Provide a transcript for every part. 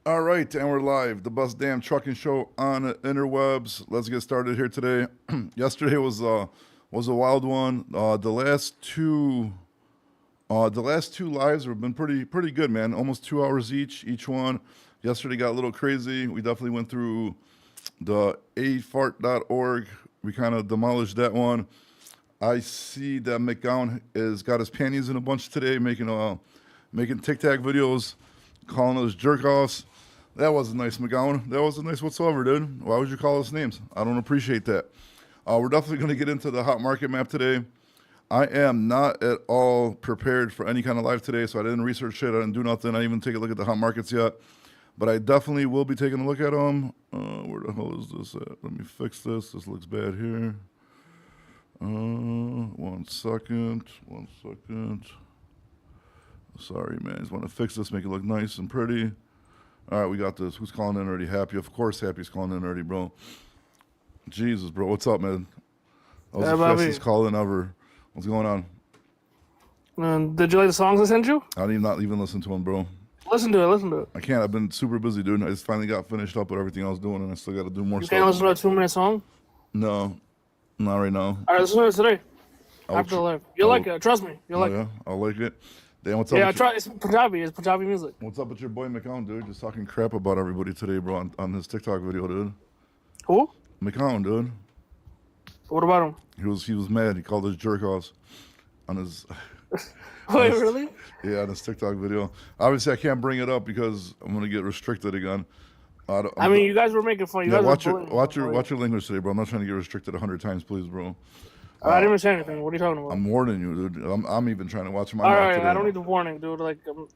All right, and we're live. The best damn trucking show on the interwebs. Let's get started here today. Yesterday was a wild one. The last two lives have been pretty good, man. Almost 2 hours each one. Yesterday got a little crazy. We definitely went through the afart.org. We kind of demolished that one. I see that McGowan has got his panties in a bunch today, making tic tac videos, calling us jerk offs. That wasn't nice, McGowan. That wasn't nice whatsoever, dude. Why would you call us names? I don't appreciate that. We're definitely going to get into the hot market map today. I am not at all prepared for any kind of live today, so I didn't research shit. I didn't do nothing. I didn't even take a look at the hot markets yet. But I definitely will be taking a look at them. Where the hell is this at? Let me fix this. This looks bad here. 1 second. 1 second. Sorry, man. I just want to fix this, make it look nice and pretty. All right, we got this. Who's calling in already? Happy. Of course, Happy's calling in already, bro. Jesus, bro. What's up, man? That was the fastest call in ever. What's going on? Did you like the songs I sent you? I didn't not even listen to them, bro. Listen to it. I can't. I've been super busy, dude. I just finally got finished up with everything I was doing, and I still got to do more You stuff. can't listen to a 2-minute song? No, not right now. All right, listen to it today. After the live. You'll like it. Trust me. You'll like it. Yeah, I'll like it. Damn, what's up? Yeah, it's Punjabi. It's Punjabi music. What's up with your boy McCown, dude? Just talking crap about everybody today, bro, on his TikTok video, dude. Who? McCown, dude. What about him? He was mad. He called us jerk offs on his. Wait, really? Yeah, on his TikTok video. Obviously, I can't bring it up because I'm gonna get restricted again. I mean, you guys were making fun. Watch your language today, bro. I'm not trying to get restricted 100 times, please, bro. I didn't even say anything. What are you talking about? I'm warning you, dude. I'm even trying to watch my. All right, today. I don't need the warning, dude.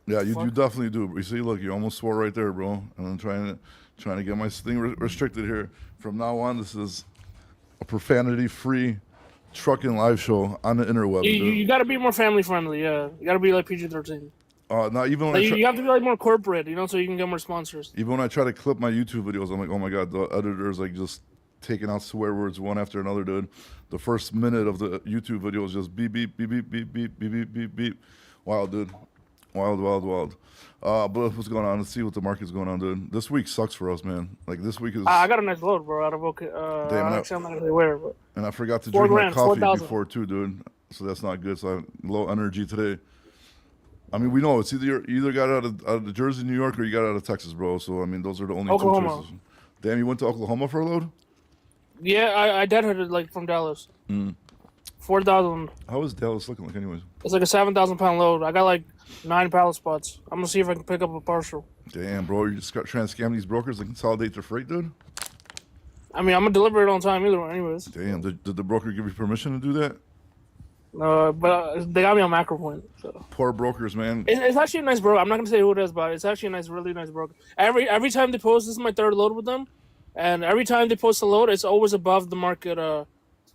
Yeah, you definitely do. You see, look, you almost swore right there, bro. And I'm trying to get my thing restricted here. From now on, this is a profanity-free trucking live show on the interweb. You got to be more family friendly. Yeah, you got to be like PG-13. Not even when you have to be like more corporate, so you can get more sponsors. Even when I try to clip my YouTube videos, I'm like, oh my god, the editor's like just taking out swear words one after another, dude. The first minute of the YouTube video is just beep beep beep beep beep beep beep beep beep beep. Wild, dude. Wild. But what's going on? Let's see what the market's going on, dude. This week sucks for us, man. Like this week is. I got a nice load, bro. Out of damn, actually, I'm not gonna wear it, but. And I forgot to drink my coffee before too, dude. So that's not good. So I'm low energy today. I mean, we know it's either you got out of Jersey, New York, or you got out of Texas, bro. So I mean, those are the only two choices. Damn, you went to Oklahoma for a load? Yeah, I deadheaded like from Dallas. 4,000. How is Dallas looking like, anyways? It's like a 7,000-pound load. I got like 9 pallet spots. I'm gonna see if I can pick up a partial. Damn, bro, you just got trying to scam these brokers to consolidate their freight, dude? I mean, I'm gonna deliver it on time either way, anyways. Damn, did the broker give you permission to do that? But they got me on macro point. So. Poor brokers, man. It's actually a nice broker. I'm not gonna say who it is, but it's actually a really nice broker. Every time they post, this is my 3rd load with them, and every time they post a load, it's always above the market,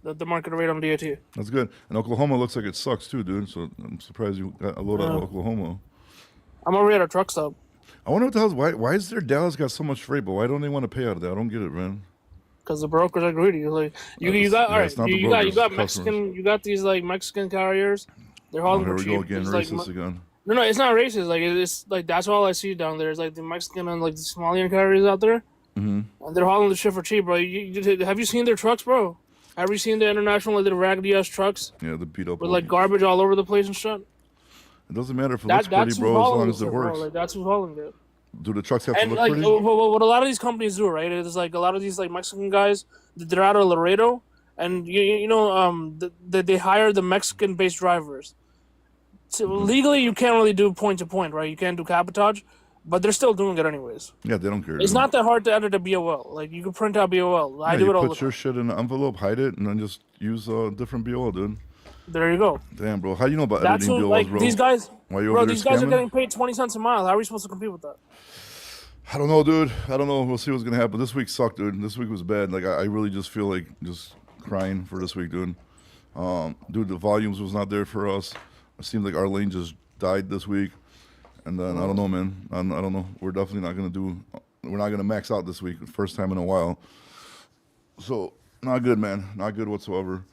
the market rate on DAT. That's good. And Oklahoma looks like it sucks too, dude. So I'm surprised you got a load out of Oklahoma. I'm already at a truck stop. I wonder what the hell. Why is their Dallas got so much freight, but why don't they want to pay out of that? I don't get it, man. Because the brokers are greedy. Like you got Mexican. You got these like Mexican carriers. They're hauling for cheap. Here we go again, racist again. No, it's not racist. Like it's like that's all I see down there. It's like the Mexican and like the Somalian carriers out there, and they're hauling the shit for cheap, bro. Have you seen their trucks, bro? Have you seen the international like the raggedy ass trucks? Yeah, the beat up with like garbage all over the place and shit. It doesn't matter if it looks pretty, bro, as long as it works. Like, that's who's hauling it. Do the trucks have to look like, pretty? What a lot of these companies do, right? Is like a lot of these like Mexican guys, they're out of Laredo, and they hire the Mexican-based drivers. So legally, you can't really do point to point, right? You can't do cabotage, but they're still doing it anyways. Yeah, they don't care. It's not that hard to edit a BOL. Like you can print out BOL. I do it all the time. Put your shit in an envelope, hide it, and then just use a different BOL, dude. There you go. Damn, bro. How do you know about editing BOLs, like, bro? These guys, these guys are scamming? getting paid 20 cents a mile. How are we supposed to compete with that? I don't know, dude. I don't know. We'll see what's gonna happen. This week sucked, dude. This week was bad. Like I really just feel like just crying for this week, dude. Dude, the volumes was not there for us. It seemed like our lane just died this week. And then I don't know, man. I don't know. We're definitely not gonna we're not gonna max out this week. First time in a while. So not good, man. Not good whatsoever.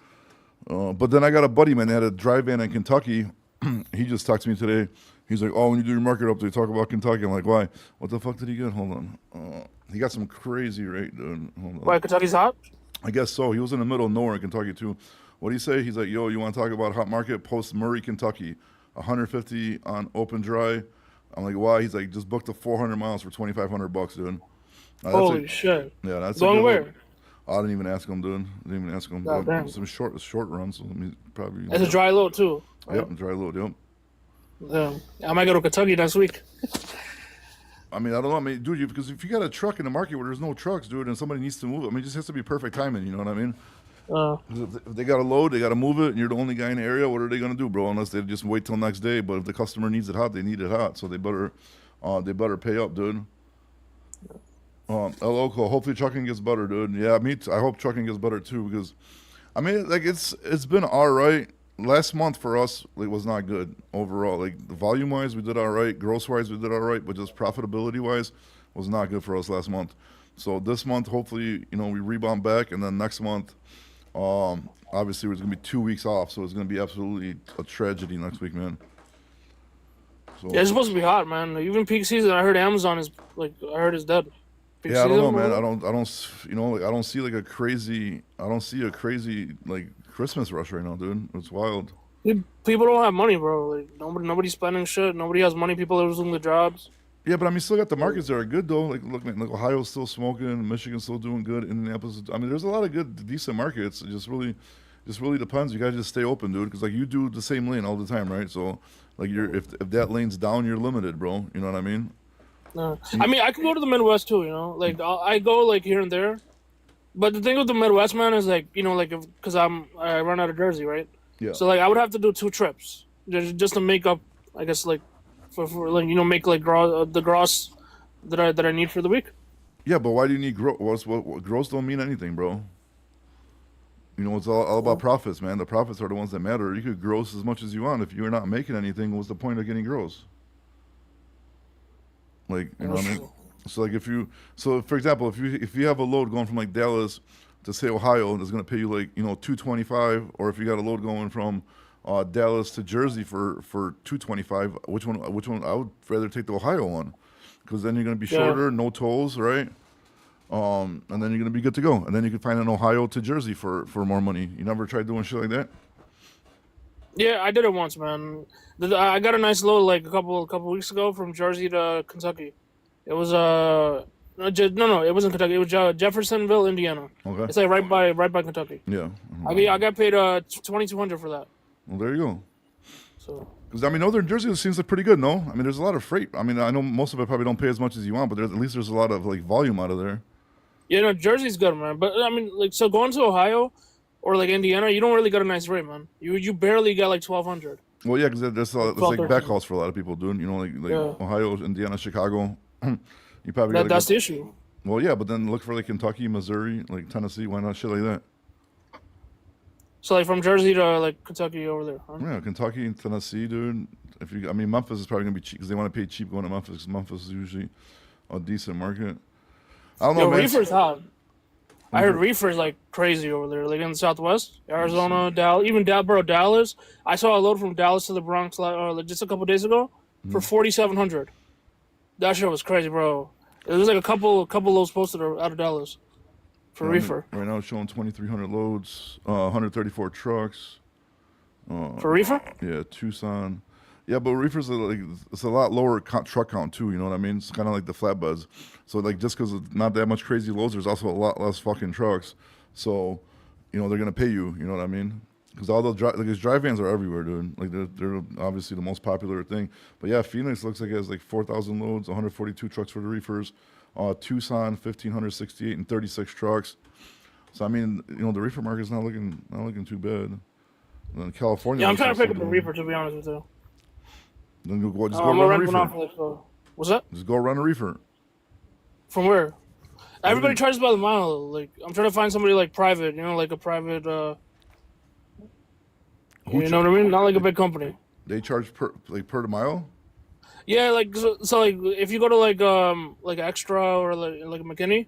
But then I got a buddy, man, that had a drive van in Kentucky. He just texted me today. He's like, oh, when you do your market update, talk about Kentucky. I'm like, why? What the fuck did he get? Hold on. He got some crazy rate, dude. Hold on. Why Kentucky's hot? I guess so. He was in the middle of nowhere in Kentucky too. What did he say? He's like, yo, you want to talk about hot market? Post Murray, Kentucky, 150 on open dry. I'm like, why? He's like, just booked the 400 miles for $2,500, dude. Holy shit! Yeah, that's Going a good where? one. I didn't even ask him, dude. Didn't even ask him. God damn. Some short runs. So let me probably. It's a dry load too. Right? Yep, dry load. Yep. Yeah, I might go to Kentucky next week. I mean, I don't know. I mean, dude, because if you got a truck in the market where there's no trucks, dude, and somebody needs to move it, I mean, it just has to be perfect timing. You know what I mean? If they got a load, they got to move it, and you're the only guy in the area. What are they gonna do, bro? Unless they just wait till next day. But if the customer needs it hot, they need it hot. So they better pay up, dude. Local. Hopefully, trucking gets better, dude. Yeah, I hope trucking gets better too, because, I mean, like it's been all right. Last month for us, it was not good overall. Like volume wise, we did all right. Gross wise, we did all right, but just profitability wise, was not good for us last month. So this month, hopefully, we rebound back, and then next month, obviously, there's gonna be 2 weeks off, so it's gonna be absolutely a tragedy next week, man. So Yeah, it's supposed to be hot, man. Even peak season, I heard Amazon is dead. Peak yeah, I don't know, season, man. or- I don't, like I don't see like I don't see a crazy like Christmas rush right now, dude. It's wild. People don't have money, bro. Like nobody's spending shit. Nobody has money. People are losing their jobs. Yeah, but I mean, still got the markets that are good though. Like, look, man, like Ohio's still smoking, Michigan's still doing good, Indianapolis. I mean, there's a lot of good, decent markets. It just really depends. You gotta just stay open, dude, because like you do the same lane all the time, right? So, like, if that lane's down, you're limited, bro. You know what I mean? I mean, I can go to the Midwest too. Like I go like here and there. But the thing with the Midwest, man, is like like because I run out of Jersey, right? Yeah. So like I would have to do 2 trips just to make up, I guess, like for like make like the gross that I need for the week. Yeah, but why do you need growth? What gross don't mean anything, bro. It's all about profits, man. The profits are the ones that matter. You could gross as much as you want. If you're not making anything, what's the point of getting gross? Like, you know what I mean? So like for example, if you have a load going from like Dallas to say Ohio, that's gonna pay you like $225, or if you got a load going from Dallas to Jersey for $225, which one I would rather take the Ohio one, because then you're gonna be shorter, no tolls, right? And then you're gonna be good to go, and then you can find an Ohio to Jersey for more money. You never tried doing shit like that? Yeah, I did it once, man. I got a nice load like a couple weeks ago from Jersey to Kentucky. It was no, it wasn't Kentucky. It was Jeffersonville, Indiana. Okay. It's like right by Kentucky. Yeah. I got paid $2,200 for that. Well, there you go. So Because I mean, Northern Jersey seems like pretty good, no? I mean, there's a lot of freight. I mean, I know most of it probably don't pay as much as you want, but at least there's a lot of like volume out of there. yeah, no, Jersey's good, man. But I mean, like, so going to Ohio or like Indiana, you don't really get a nice rate, man. You barely get like 1,200. Well, yeah, because there's like 12, backhauls for a lot of people, dude. Ohio, Indiana, Chicago. You probably got That's the issue. Well, yeah, but then look for like Kentucky, Missouri, like Tennessee. Why not shit like that? So like from Jersey to like Kentucky over there. Huh? Yeah, Kentucky and Tennessee, dude. I mean, Memphis is probably gonna be cheap because they want to pay cheap going to Memphis. 'Cause Memphis is usually a decent market. I don't know, man. Reefer's hot. I heard reefer's like crazy over there, like in the Southwest, Arizona, Dallas, even Dallas. I saw a load from Dallas to the Bronx like just a couple days ago for 4,700. That shit was crazy, bro. It was like a couple loads posted out of Dallas for reefer. Right now, it's showing 2,300 loads, 134 trucks. For reefer? Yeah, Tucson. Yeah, but reefers are like it's a lot lower truck count too. You know what I mean? It's kind of like the flatbeds. So like just because it's not that much crazy loads, there's also a lot less fucking trucks. So they're gonna pay you. You know what I mean? Because all those these dry vans are everywhere, dude. Like they're obviously the most popular thing. But yeah, Phoenix looks like it has like 4,000 loads, 142 trucks for the reefers. Tucson 1,568 and 36 trucks. So I mean, the reefer market's not looking too bad. And then California. Yeah, I'm trying to pick up a reefer, to be honest with you. Then just go I'm run a renting reefer. off like, what's that? Just go run a reefer. From where? Everybody charges by the mile. Like I'm trying to find somebody like private, like a private. You know what I mean? Not like a big company. They charge per the mile. Yeah, like so like if you go to like Extra or like McKinney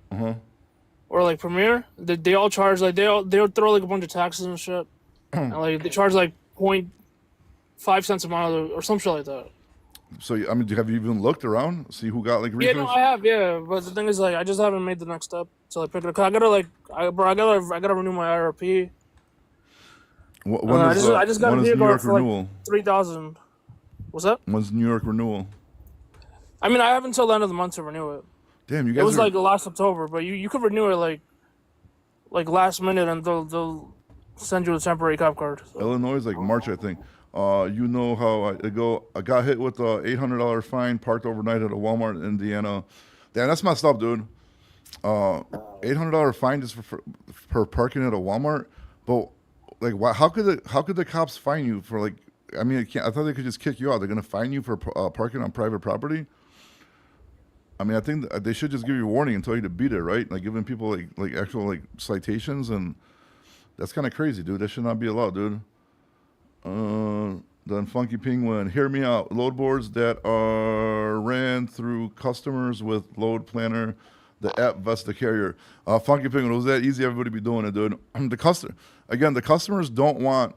or like Premier, they all charge like they'll throw like a bunch of taxes and shit, and like they charge like 0.5 cents a mile or some shit like that. So I mean, have you even looked around, see who got like Yeah, no, refinish? I have. Yeah, but the thing is, like, I just haven't made the next step to like pick it up. 'Cause I gotta like, I gotta renew my IRP. And When is I just got a when is New vehicle York for like renewal? 3,000. What's that? When's New York renewal? I mean, I have until the end of the month to renew it. Damn, you It guys was are like last October, but you could renew it like last minute, and they'll send you a temporary cop card. So Illinois is like March, I think. You know how I got hit with a $800 fine, parked overnight at a Walmart in Indiana. Damn, that's messed up, dude. $800 fine just for parking at a Walmart. But like, why? How could the cops fine you for like? I mean, I thought they could just kick you out. They're gonna fine you for parking on private property. I mean, I think they should just give you a warning and tell you to beat it, right? Like giving people like actual like citations, and that's kind of crazy, dude. That should not be allowed, dude. Then Funky Penguin, hear me out. Load boards that are ran through customers with Load Planner, the app Vesta Carrier. Funky Penguin, it was that easy. Everybody be doing it, dude. The customers don't want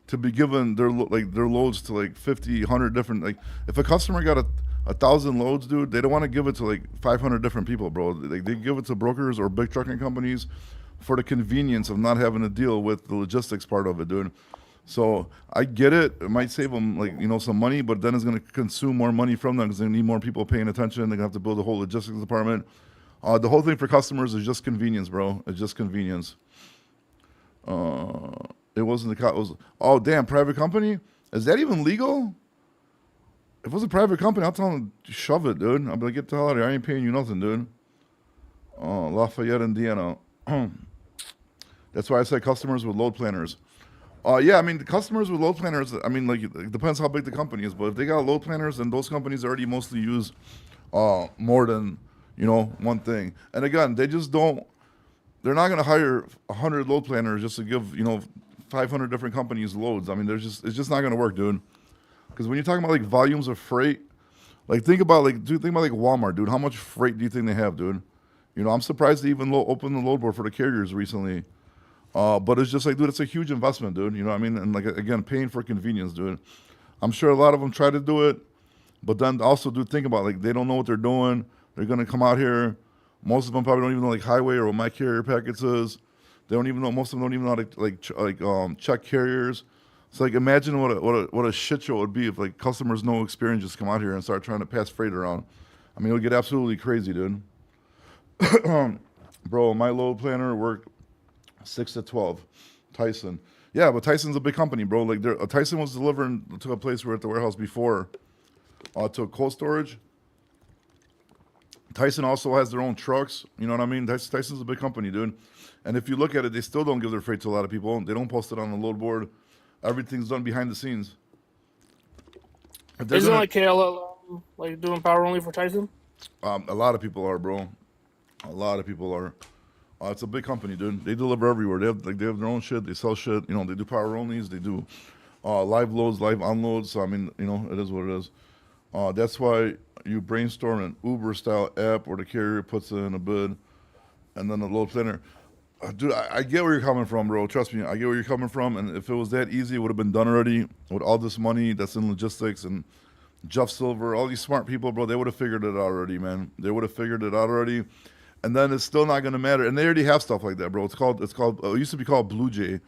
to be given their loads to like 50, 100 different. Like if a customer got a thousand loads, dude, they don't want to give it to like 500 different people, bro. Like they give it to brokers or big trucking companies for the convenience of not having to deal with the logistics part of it, dude. So I get it. It might save them some money, but then it's going to consume more money from them because they need more people paying attention. They're going to have to build a whole logistics department. The whole thing for customers is just convenience, bro. It's just convenience. It wasn't the cop. It was, oh damn, private company. Is that even legal? If it was a private company, I'll tell them to shove it, dude. I'll be like, get the hell out of here. I ain't paying you nothing, dude. Lafayette, Indiana. That's why I say customers with load planners. Yeah, I mean, the customers with load planners, I mean, like, it depends how big the company is, but if they got load planners, then those companies already mostly use more than, one thing. And again, they're not going to hire 100 load planners just to give, 500 different companies loads. I mean, it's just not going to work, dude. Because when you're talking about, like, volumes of freight, like, think about Walmart, dude. How much freight do you think they have, dude? I'm surprised they even opened the load board for the carriers recently. But it's just like, dude, it's a huge investment, dude. You know what I mean? And like, again, paying for convenience, dude. I'm sure a lot of them try to do it, but then also, dude, think about it, like they don't know what they're doing. They're gonna come out here. Most of them probably don't even know like highway or what my carrier packets is. They don't even know. Most of them don't even know how to check carriers. So like, imagine what a shit show it would be if like customers no experience just come out here and start trying to pass freight around. I mean, it would get absolutely crazy, dude. Bro, my load planner worked 6 to 12. Tyson. Yeah, but Tyson's a big company, bro. Like, Tyson was delivering to a place we were at the warehouse before, to a cold storage. Tyson also has their own trucks. You know what I mean? Tyson's a big company, dude. And if you look at it, they still don't give their freight to a lot of people. They don't post it on the load board. Everything's done behind the scenes. isn't like KL like doing power only for Tyson? A lot of people are, bro. A lot of people are. It's a big company, dude. They deliver everywhere. They have their own shit. They sell shit. They do power onlys. They do live loads, live unloads. So I mean, it is what it is. That's why you brainstorm an Uber style app where the carrier puts in a bid, and then the load planner. Dude, I get where you're coming from, bro. Trust me, I get where you're coming from. And if it was that easy, it would have been done already. With all this money that's in logistics and Jeff Silver, all these smart people, bro, they would have figured it out already, man. They would have figured it out already. And then it's still not going to matter. And they already have stuff like that, bro. It used to be called Blue Jay.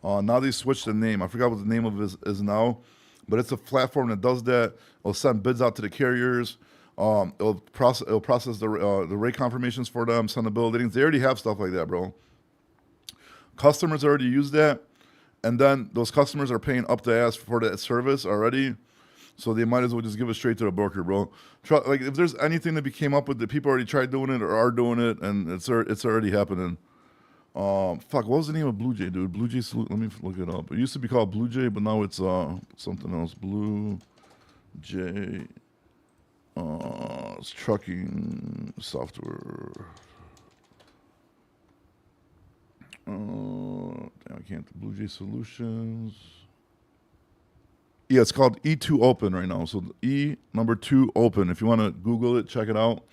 Now they switched the name. I forgot what the name of it is now. But it's a platform that does that. It'll send bids out to the carriers. It'll process the rate confirmations for them, send the bill of ladings. They already have stuff like that, bro. Customers already use that. And then those customers are paying up the ass for that service already. So they might as well just give it straight to the broker, bro. Like if there's anything that we came up with that people already tried doing it or are doing it, and it's already happening. What was the name of Blue Jay, dude? Blue Jay. Let me look it up. It used to be called Blue Jay, but now it's something else. Blue Jay. It's trucking software. Damn, I can't. Blue Jay Solutions. Yeah, it's called E2 Open right now. So E2 Open. If you want to Google it, check it out.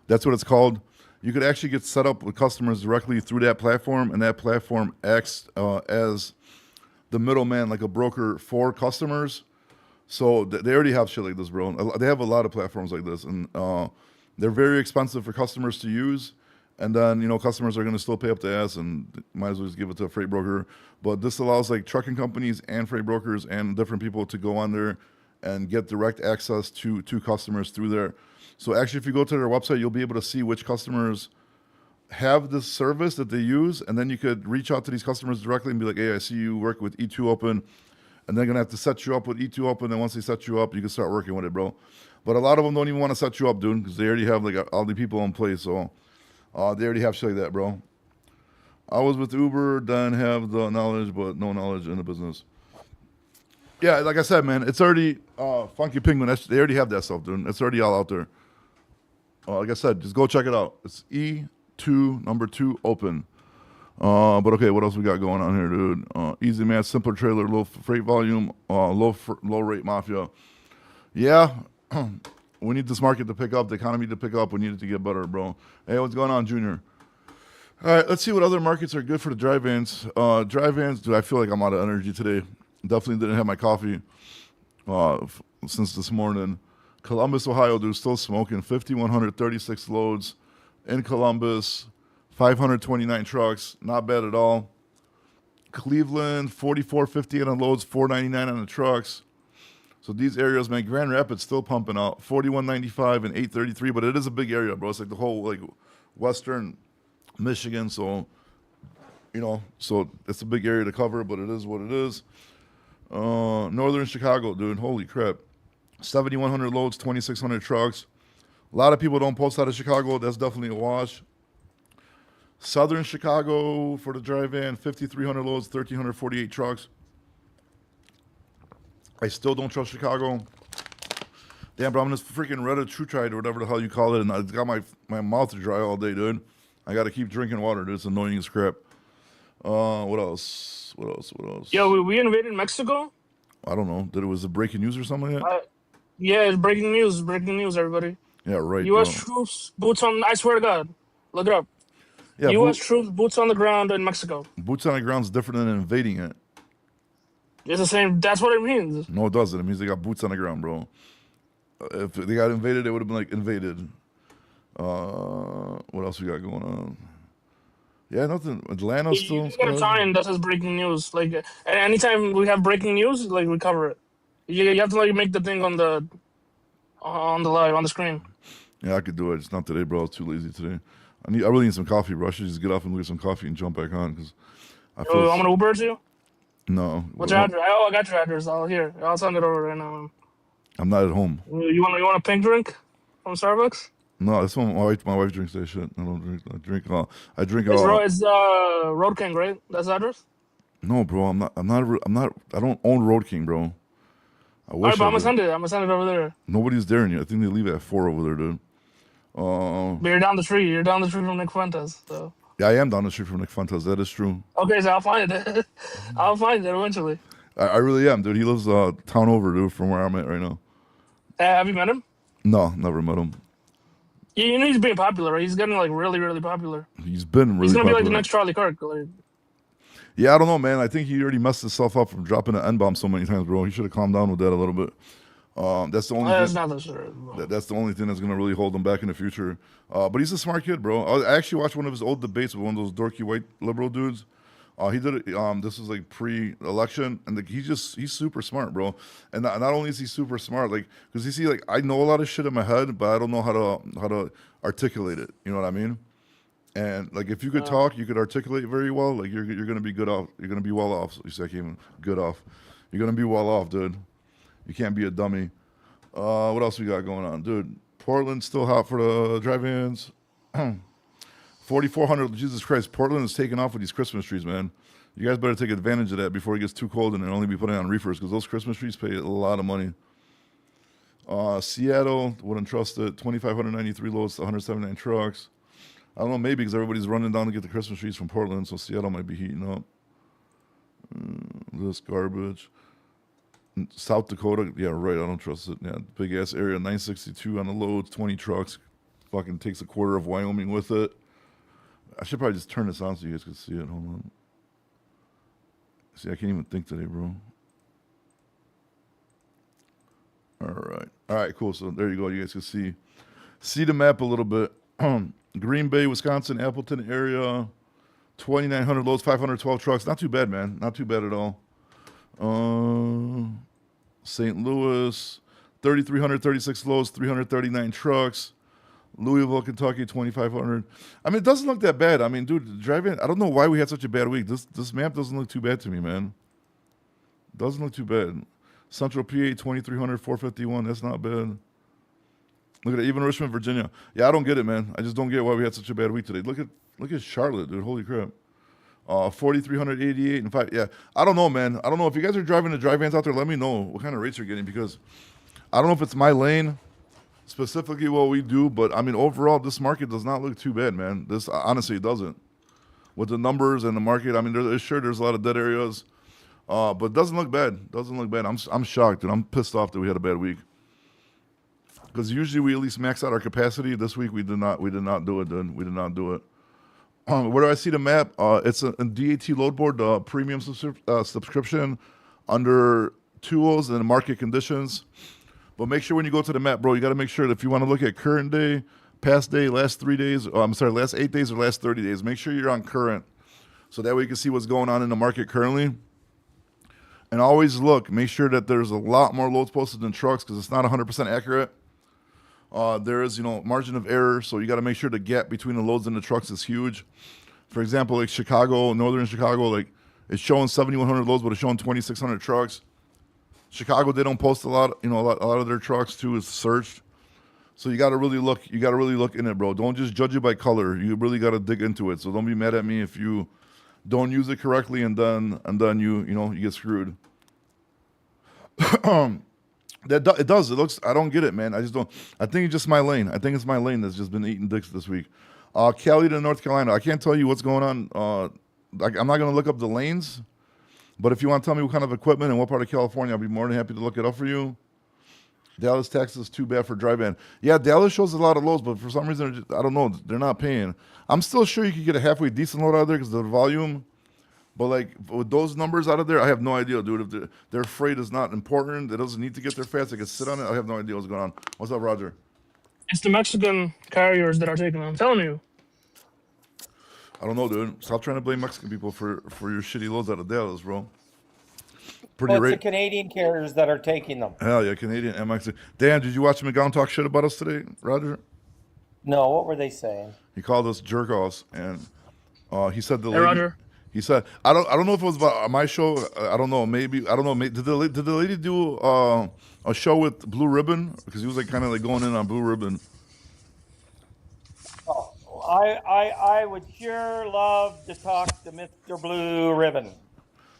That's what it's called. You could actually get set up with customers directly through that platform, and that platform acts as the middleman, like a broker for customers. So they already have shit like this, bro. They have a lot of platforms like this, and they're very expensive for customers to use. And then customers are going to still pay up the ass, and might as well just give it to a freight broker. But this allows like trucking companies and freight brokers and different people to go on there and get direct access to customers through there. So actually, if you go to their website, you'll be able to see which customers have this service that they use, and then you could reach out to these customers directly and be like, "Hey, I see you work with E2 Open." And they're gonna have to set you up with E2 Open. And once they set you up, you can start working with it, bro. But a lot of them don't even want to set you up, dude, because they already have like all the people in place. So they already have shit like that, bro. I was with Uber, then have the knowledge, but no knowledge in the business. Yeah, like I said, man, it's already Funky Penguin. They already have that stuff, dude. It's already all out there. Like I said, just go check it out. It's E2 number 2 Open. But okay, what else we got going on here, dude? Easy man, simpler trailer, low freight volume, low rate mafia. Yeah, we need this market to pick up, the economy to pick up. We need it to get better, bro. Hey, what's going on, Junior? All right, let's see what other markets are good for the dry vans. Dry vans, dude, I feel like I'm out of energy today. Definitely didn't have my coffee since this morning. Columbus, Ohio, dude, still smoking. 5,136 loads in Columbus. 529 trucks, not bad at all. Cleveland, 44.58 on loads, 499 on the trucks. So these areas, man, Grand Rapids still pumping out, 41.95 and 833, but it is a big area, bro. It's like the whole like western Michigan, so so it's a big area to cover, but it is what it is. Northern Chicago, dude, holy crap, 7,100 loads, 2,600 trucks. A lot of people don't post out of Chicago. That's definitely a wash. Southern Chicago for the dry van, 5,300 loads, 1,348 trucks. I still don't trust Chicago. Damn, bro, I'm just freaking Reddit True Tried or whatever the hell you call it, and it's got my mouth dry all day, dude. I got to keep drinking water, dude. It's annoying as crap. What else? Yo, we invaded Mexico? I don't know. Did it was a breaking news or something like that? Yeah, it's breaking news, everybody. Yeah, right. U.S. troops, boots on, I swear to God. Look it up. Yeah, U.S. troops, boots on the ground in Mexico. Boots on the ground is different than invading it. It's the same. That's what it means. No, it doesn't. It means they got boots on the ground, bro. If they got invaded, it would have been like invaded. What else we got going on? Yeah, nothing. Atlanta's still. You just gotta sign that says breaking news. Like, anytime we have breaking news, like we cover it. You have to like make the thing on the live on the screen. Yeah, I could do it. It's not today, bro. I was too lazy today. I really need some coffee, bro. I should just get off and get some coffee and jump back on because I feel. I'm gonna Uber to you. No. What's your address? Oh, I got your address. I'll send it over right now. I'm not at home. You want a pink drink from Starbucks? No, that's when my wife drinks that shit. I don't drink. I drink. It's Road King, right? That's the address. No, bro. I'm not. I don't own Road King, bro. I wish. Alright, but I'm gonna send it over there. Nobody's daring you. I think they leave at 4 over there, dude. But you're down the street. You're down the street from Nick Fuentes. So. Yeah, I am down the street from Nick Fuentes. That is true. Okay, so I'll find it. I'll find it eventually. I really am, dude. He lives town over, dude, from where I'm at right now. Have you met him? No, never met him. You know he's being popular, right? He's getting like really, really popular. He's been really. He's gonna popular. be like the next Charlie Kirk. Like. Yeah, I don't know, man. I think he already messed himself up from dropping an N-bomb so many times, bro. He should have calmed down with that a little bit. That's the only. That's not the sure. That's the only thing that's gonna really hold him back in the future. But he's a smart kid, bro. I actually watched one of his old debates with one of those dorky white liberal dudes. He did it. This was like pre-election, and he's super smart, bro. And not only is he super smart, like because you see, like I know a lot of shit in my head, but I don't know how to articulate it. You know what I mean? And like if you could talk, you could articulate very well. Like you're gonna be good off. You're gonna be well off. So you say I came even good off. You're gonna be well off, dude. You can't be a dummy. What else we got going on, dude? Portland's still hot for the drive-ins. 4,400. Jesus Christ, Portland is taking off with these Christmas trees, man. You guys better take advantage of that before it gets too cold and only be putting on reefers because those Christmas trees pay a lot of money. Seattle, wouldn't trust it. 2,593 loads, 179 trucks. I don't know, maybe because everybody's running down to get the Christmas trees from Portland, so Seattle might be heating up. This garbage. South Dakota, yeah, right, I don't trust it. Yeah, big ass area, 962 on the loads, 20 trucks. Fucking takes a quarter of Wyoming with it. I should probably just turn this on so you guys can see it. Hold on. See, I can't even think today, bro. All right, cool. So there you go. You guys can see the map a little bit. Green Bay, Wisconsin, Appleton area, 2,900 loads, 512 trucks. Not too bad, man. Not too bad at all. St. Louis, 3,336 loads, 339 trucks. Louisville, Kentucky, 2,500. I mean, it doesn't look that bad. I mean, dude, driving. I don't know why we had such a bad week. This map doesn't look too bad to me, man. Doesn't look too bad. Central PA, 2,300, 451. That's not bad. Look at it, even Richmond, Virginia. Yeah, I don't get it, man. I just don't get why we had such a bad week today. Look at Charlotte, dude. Holy crap. 4,388 and 5. Yeah, I don't know, man. I don't know if you guys are driving the dry vans out there. Let me know what kind of rates you're getting, because I don't know if it's my lane, specifically what we do, but I mean overall, this market does not look too bad, man. This honestly it doesn't. With the numbers and the market, I mean, there's a lot of dead areas, but it doesn't look bad. Doesn't look bad. I'm shocked and I'm pissed off that we had a bad week. Because usually we at least max out our capacity. This week we did not do it, dude. We did not do it. Where do I see the map? It's a DAT load board, premium subscription under tools and market conditions. But make sure when you go to the map, bro, you got to make sure that if you want to look at current day, past day, last 3 days, last 8 days or last 30 days, make sure you're on current. So that way you can see what's going on in the market currently. And always look, make sure that there's a lot more loads posted than trucks, because it's not 100% accurate. There is, margin of error, so you got to make sure the gap between the loads and the trucks is huge. For example, like Chicago, northern Chicago, like it's showing 7,100 loads, but it's showing 2,600 trucks. Chicago, they don't post a lot. A lot of their trucks too is searched. So you got to really look. You got to really look in it, bro. Don't just judge it by color. You really got to dig into it. So don't be mad at me if you don't use it correctly, and then you get screwed. It does. It looks. I don't get it, man. I just don't. I think it's just my lane. I think it's my lane that's just been eating dicks this week. Cali to North Carolina. I can't tell you what's going on. I'm not going to look up the lanes, but if you want to tell me what kind of equipment and what part of California, I'll be more than happy to look it up for you. Dallas, Texas, too bad for dry van. Yeah, Dallas shows a lot of loads, but for some reason, I don't know. They're not paying. I'm still sure you could get a halfway decent load out of there because of the volume. But like with those numbers out of there, I have no idea, dude. If their freight is not important, it doesn't need to get there fast. They can sit on it. I have no idea what's going on. What's up, Roger? It's the Mexican carriers that are taking them. I'm telling you. I don't know, dude. Stop trying to blame Mexican people for your shitty loads out of Dallas, bro. It's the Canadian carriers that are taking them. Hell yeah, Canadian and Mexican. Dan, did you watch McGowan talk shit about us today, Roger? No, what were they saying? He called us jerk-offs, and he said Hey, Roger. He said, I don't know if it was about my show. I don't know. Maybe I don't know. Did the lady do a show with Blue Ribbon? Because he was like kind of like going in on Blue Ribbon. Oh, I would sure love to talk to Mr. Blue Ribbon.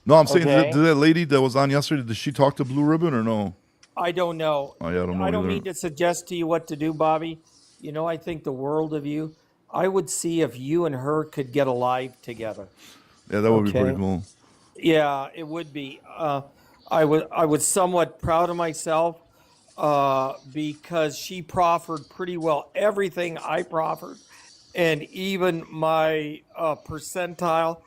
No, I'm saying, did that lady that was on yesterday, did she talk to Blue Ribbon or no? I don't know. Oh, yeah, I don't know. I don't need to suggest to you what to do, Bobby. I think the world of you. I would see if you and her could get alive together. Yeah, that would be pretty cool. Yeah, it would be. I was somewhat proud of myself because she proffered pretty well everything I proffered, and even my percentile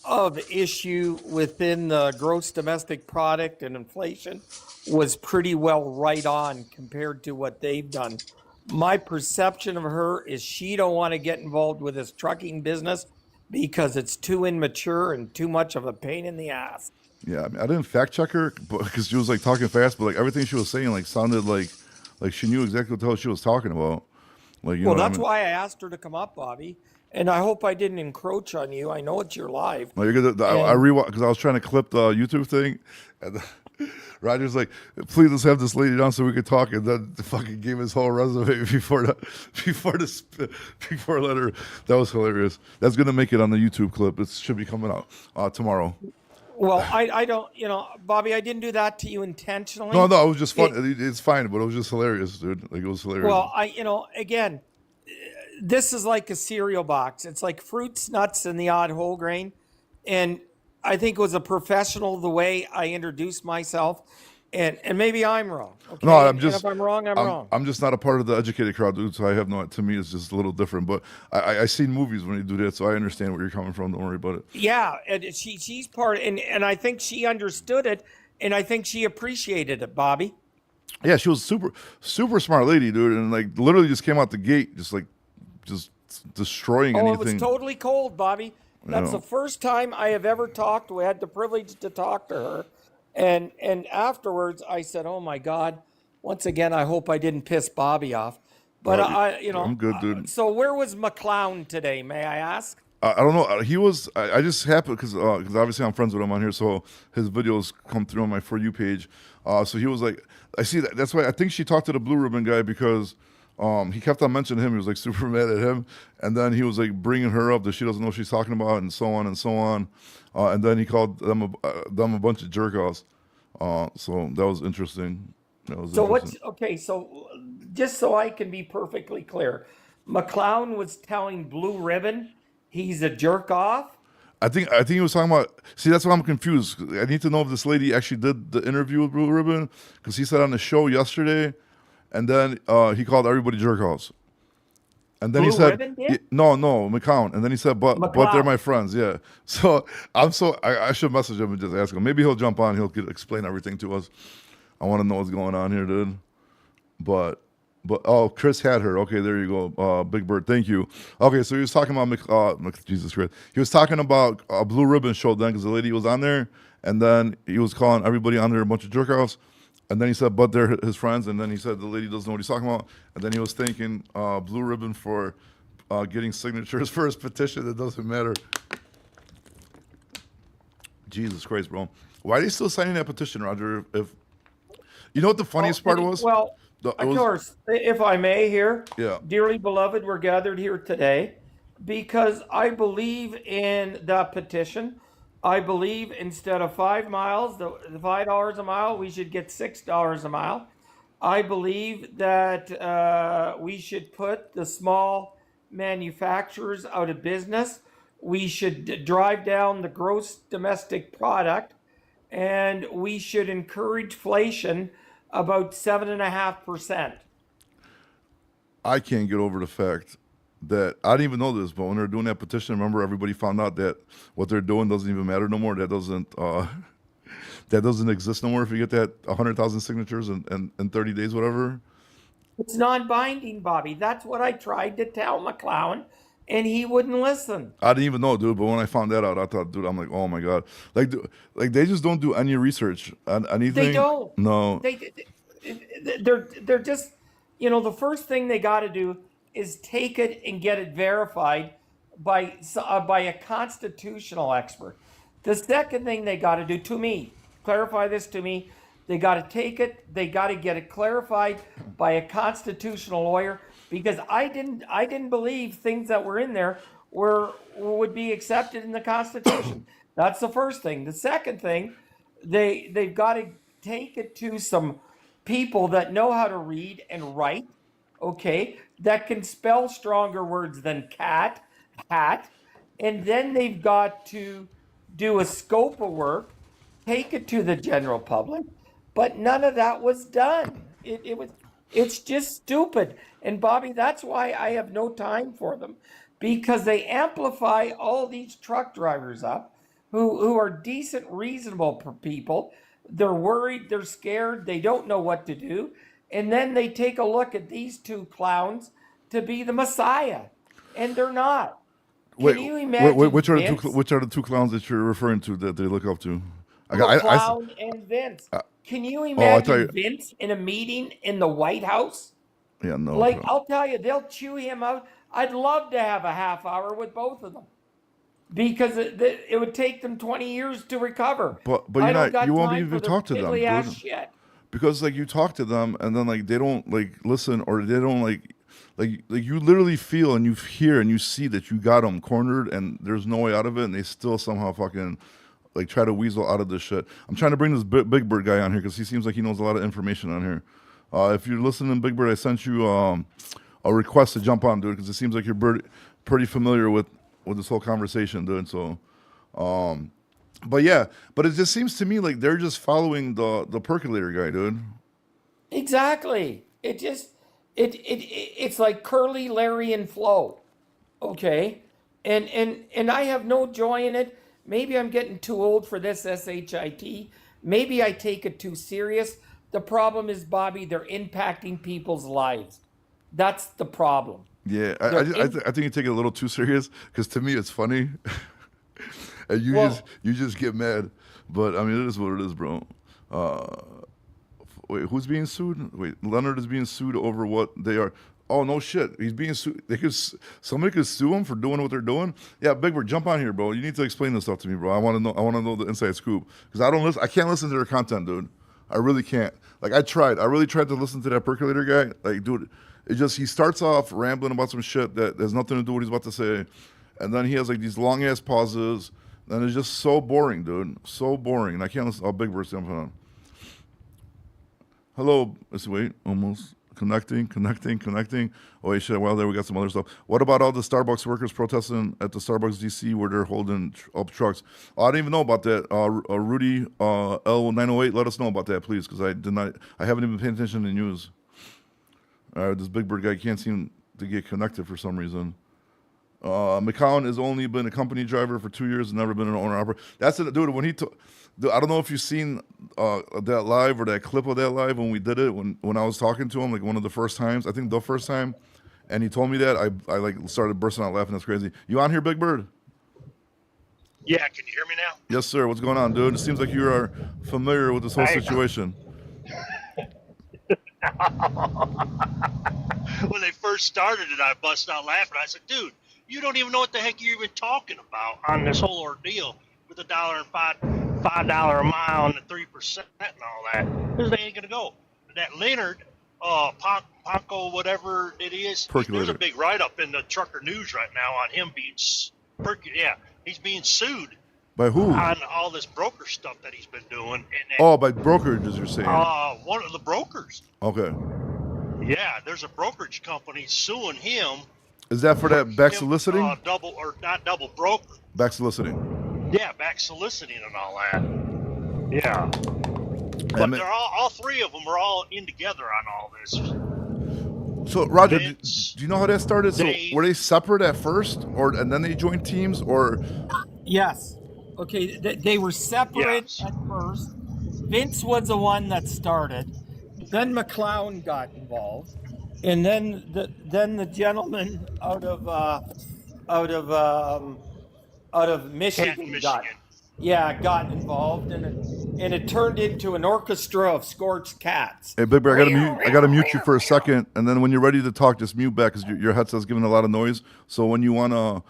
of issue within the gross domestic product and inflation was pretty well right on compared to what they've done. My perception of her is she don't want to get involved with this trucking business because it's too immature and too much of a pain in the ass. Yeah, I mean, I didn't fact check her because she was like talking fast, but like everything she was saying like sounded like she knew exactly what the hell she was talking about. Like, well, that's why I asked her to come up, Bobby. And I hope I didn't encroach on you. I know it's your live. No, you're good. I rewatched because I was trying to clip the YouTube thing, and Roger's like, "Please let's have this lady down so we could talk." And then fucking gave his whole resume before I let her. That was hilarious. That's gonna make it on the YouTube clip. It should be coming out tomorrow. Well, I don't, Bobby, I didn't do that to you intentionally. No, it was just fun. It's fine, but it was just hilarious, dude. Like it was hilarious. Well, again, this is like a cereal box. It's like fruits, nuts, and the odd whole grain. And I think it was a professional the way I introduced myself. And maybe I'm wrong. Okay? No, if I'm wrong, I'm wrong. I'm just not a part of the educated crowd, dude. So I have no. To me, it's just a little different. But I seen movies when you do that, so I understand where you're coming from. Don't worry about it. Yeah, and she's part, and I think she understood it, and I think she appreciated it, Bobby. Yeah, she was super smart lady, dude, and like literally just came out the gate, just destroying Oh, it was anything. totally cold, Bobby. You That's know. the first time I have ever talked. We had the privilege to talk to her, and afterwards I said, "Oh my God!" Once again, I hope I didn't piss Bobby off. But Uh, you know, I'm good, dude. so where was McClown today? May I ask? I don't know. He was. I just happened because obviously I'm friends with him on here, so his videos come through on my For You page. So he was like, I see that. That's why I think she talked to the Blue Ribbon guy because he kept on mentioning him. He was like super mad at him, and then he was like bringing her up that she doesn't know what she's talking about, and so on and so on. And then he called them a bunch of jerk offs. So that was interesting. That was So interesting. what's okay? So just so I can be perfectly clear, McClown was telling Blue Ribbon he's a jerk off. I think he was talking about. See, that's why I'm confused. I need to know if this lady actually did the interview with Blue Ribbon because he said on the show yesterday, and then he called everybody jerk offs, and then he Blue said, Ribbon did. No, McCown," and then he said, but they're my McClown. friends, yeah." So I should message him and just ask him. Maybe he'll jump on. He'll explain everything to us. I want to know what's going on here, dude. But oh, Chris had her. Okay, there you go. Big Bird, thank you. Okay, so he was talking about Jesus Christ. He was talking about a Blue Ribbon show then because the lady was on there, and then he was calling everybody on there a bunch of jerk offs, and then he said, but they're his friends, and then he said the lady doesn't know what he's talking about, and then he was thanking Blue Ribbon for getting signatures for his petition. It doesn't matter. Jesus Christ, bro. Why are they still signing that petition, Roger? If you know what the Well, funniest part was? well, It of was course, if I may here, yeah. dearly beloved, we're gathered here today because I believe in that petition. I believe instead of 5 miles, the $5 a mile, we should get $6 a mile. I believe that we should put the small manufacturers out of business. We should drive down the gross domestic product, and we should encourage inflation about 7.5%. I can't get over the fact that I didn't even know this, but when they're doing that petition, remember everybody found out that what they're doing doesn't even matter no more. That doesn't that doesn't exist no more. If you get that 100,000 signatures in 30 days, whatever. It's non-binding, Bobby. That's what I tried to tell McClown, and he wouldn't listen. I didn't even know, dude. But when I found that out, I thought, dude, I'm like, oh my god, like they just don't do any research on They anything. don't. No, They're just, the first thing they got to do is take it and get it verified by a constitutional expert. The second thing they got to do, to me, clarify this to me, they got to take it, they got to get it clarified by a constitutional lawyer, because I didn't believe things that were in there would be accepted in the Constitution. That's the first thing. The second thing, they've got to take it to some people that know how to read and write, okay, that can spell stronger words than cat, hat, and then they've got to do a scope of work, take it to the general public, but none of that was done. It's just stupid. And Bobby, that's why I have no time for them, because they amplify all these truck drivers up who are decent, reasonable people. They're worried, they're scared, they don't know what to do. And then they take a look at these two clowns to be the Messiah, and they're not. wait, Can you wait, imagine Vince? which are the two clowns that you're referring to that they look up to? McClown and Vince. Can you Oh, I tell imagine you, Vince in a meeting in the White House? yeah, no, Like, bro. I'll tell you, they'll chew him out. I'd love to have a half hour with both of them, because it would take them 20 years to recover. But I you're don't not. You got won't time even for their talk to them, piddly ass dude. shit. Because like you talk to them and then like they don't like listen or they don't like you literally feel and you hear and you see that you got them cornered and there's no way out of it and they still somehow fucking like try to weasel out of this shit. I'm trying to bring this Big Bird guy on here because he seems like he knows a lot of information on here. If you're listening, Big Bird, I sent you a request to jump on, dude, because it seems like you're pretty familiar with this whole conversation, dude. So, but yeah, but it just seems to me like they're just following the percolator guy, dude. Exactly. It's like Curly, Larry, and Flo. Okay, and I have no joy in it. Maybe I'm getting too old for this shit. Maybe I take it too serious. The problem is, Bobby, they're impacting people's lives. That's the problem. Yeah, They're I think you take it a little too serious because to me it's funny, and you just get mad. But I mean, it is what it is, bro. Wait, who's being sued? Wait, Leonard is being sued over what they are. Oh no, shit, he's being sued. Somebody could sue him for doing what they're doing. Yeah, Big Bird, jump on here, bro. You need to explain this stuff to me, bro. I want to know. I want to know the inside scoop because I don't listen. I can't listen to their content, dude. I really can't. Like I tried. I really tried to listen to that percolator guy. Like, dude, it just he starts off rambling about some shit that has nothing to do with what he's about to say, and then he has like these long ass pauses. And it's just so boring, dude. So boring. And I can't listen. Oh, Big Bird's jumping on. Hello. Let's wait. Almost. Connecting. Oh, wait, shit. Well, there we got some other stuff. What about all the Starbucks workers protesting at the Starbucks DC where they're holding up trucks? Oh, I didn't even know about that. Rudy L908, let us know about that, please, because I haven't even paid attention to the news. This Big Bird guy can't seem to get connected for some reason. McCown has only been a company driver for 2 years and never been an owner operator. That's it, dude. When I don't know if you've seen that live or that clip of that live when we did it when I was talking to him, like one of the first times. I think the first time, and he told me that I like started bursting out laughing. That's crazy. You on here, Big Bird? Yeah, can you hear me now? Yes, sir. What's going on, dude? It seems like you are familiar with this whole situation. When they first started it, I busted out laughing. I said, dude, you don't even know what the heck you're even talking about on this whole ordeal with the $5 a mile and the 3% and all that. This ain't gonna go. That Leonard, Paco, whatever it is, there's a big write-up in the Trucker News right now on him being, he's being sued. By who? On all this broker stuff that he's been doing. And by brokerages, you're saying? One of the brokers. Okay. Yeah, there's a brokerage company suing him. Is that for that back soliciting? Not double broker. Back soliciting. Yeah, back soliciting and all that. Yeah. But they're all three of them are all in together on all this. So Roger, do you know how that started? So were they separate at first, and then they joined teams, or? Yes. Okay, they were separate at first. Vince was the one that started. Then McClown got involved, and then the gentleman out of Michigan got involved, and it turned into an orchestra of scorched cats. Hey, Big Bear, I gotta mute you for a second, and then when you're ready to talk, just mute back because your headset's giving a lot of noise. So when you wanna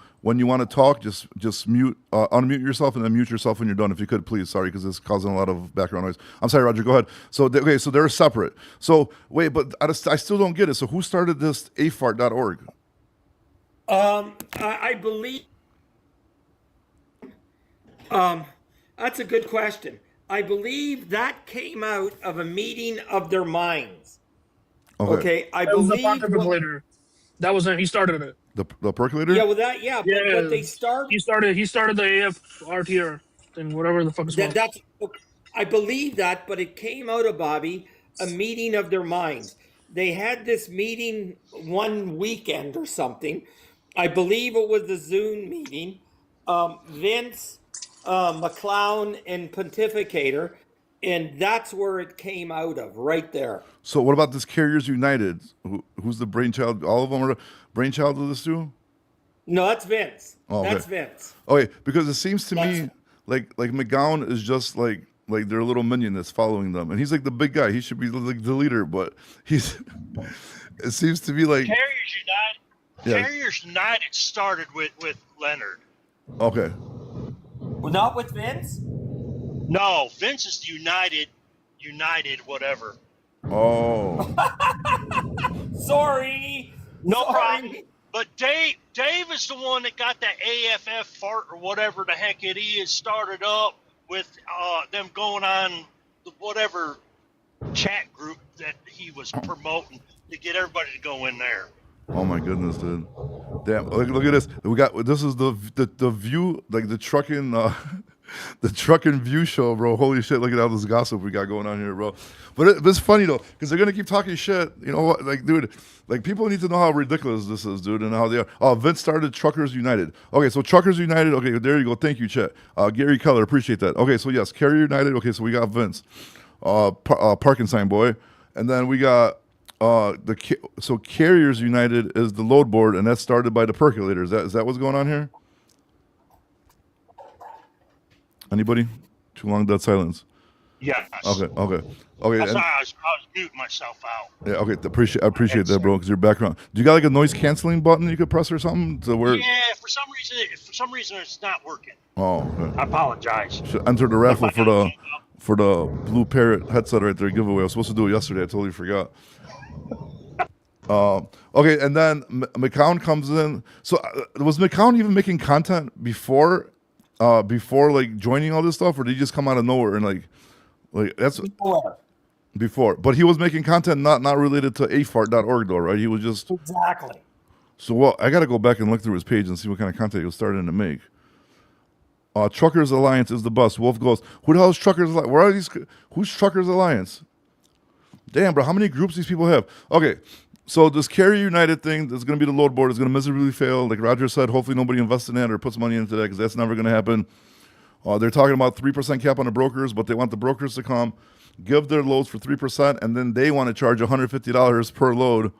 talk, just mute, unmute yourself, and then mute yourself when you're done, if you could, please. Sorry, because it's causing a lot of background noise. I'm sorry, Roger. Go ahead. So so they're separate. So wait, but I still don't get it. So who started this afart.org? I believe. That's a good question. I believe that came out of a meeting of their minds. Okay, I believe was the percolator. That was he started it. The percolator? Yeah, well but they started. He started the AFRTR thing, whatever the fuck it's called. I believe that, but it came out of Bobby a meeting of their minds. They had this meeting one weekend or something. I believe it was the Zoom meeting. Vince, McClown, and Pontificator, and that's where it came out of, right there. So what about this Carriers United? Who's the brainchild? All of them are the brainchild of this too? No, that's Vince. Oh, okay. That's Vince. Okay, because it seems to me like McGowan is just like their little minion that's following them, and he's like the big guy. He should be like the leader, but he's. It seems to be like Carriers United. Yeah. Carriers United started with Leonard. Okay. Well, not with Vince? No, Vince is United, whatever. Oh. Sorry. No problem. But Dave is the one that got that AFF fart or whatever the heck it is started up with them going on the whatever chat group that he was promoting to get everybody to go in there. Oh my goodness, dude! Damn, look at this. This is the view, like the trucking the trucking view show, bro. Holy shit! Look at all this gossip we got going on here, bro. But it's funny though, because they're gonna keep talking shit. You know what? Like, dude, like people need to know how ridiculous this is, dude, and how they are. Oh, Vince started Truckers United. Okay, so Truckers United. Okay, there you go. Thank you, Chet. Gary Keller, appreciate that. Okay, so yes, Carrier United. Okay, so we got Vince. parking sign boy, and then we got so Carriers United is the load board, and that's started by the percolators. Is that what's going on here? Anybody? Too long dead silence. Yes. Okay. That's and- why I was muting myself out. Yeah, okay. I appreciate that, bro. Because your background. Do you got like a noise canceling button you could press or something to where? Yeah, for some reason it's not working. Oh, okay. I apologize. Should enter the raffle for the Blue Parrot headset right there giveaway. I was supposed to do it yesterday. I totally forgot. Okay, and then McCown comes in. So was McCown even making content before like joining all this stuff, or did he just come out of nowhere and like that's before? But he was making content not related to afart.org though, right? He was just Exactly. So well, I got to go back and look through his page and see what kind of content he was starting to make. Truckers Alliance is the bus. Wolf goes, who the hell is Truckers Alliance? Where are these? Who's Truckers Alliance? Damn, bro, how many groups these people have? Okay, so this Carrier United thing that's going to be the load board is going to miserably fail. Like Roger said, hopefully nobody invests in that or puts money into that because that's never going to happen. They're talking about 3% cap on the brokers, but they want the brokers to come, give their loads for 3%, and then they want to charge $150 per load.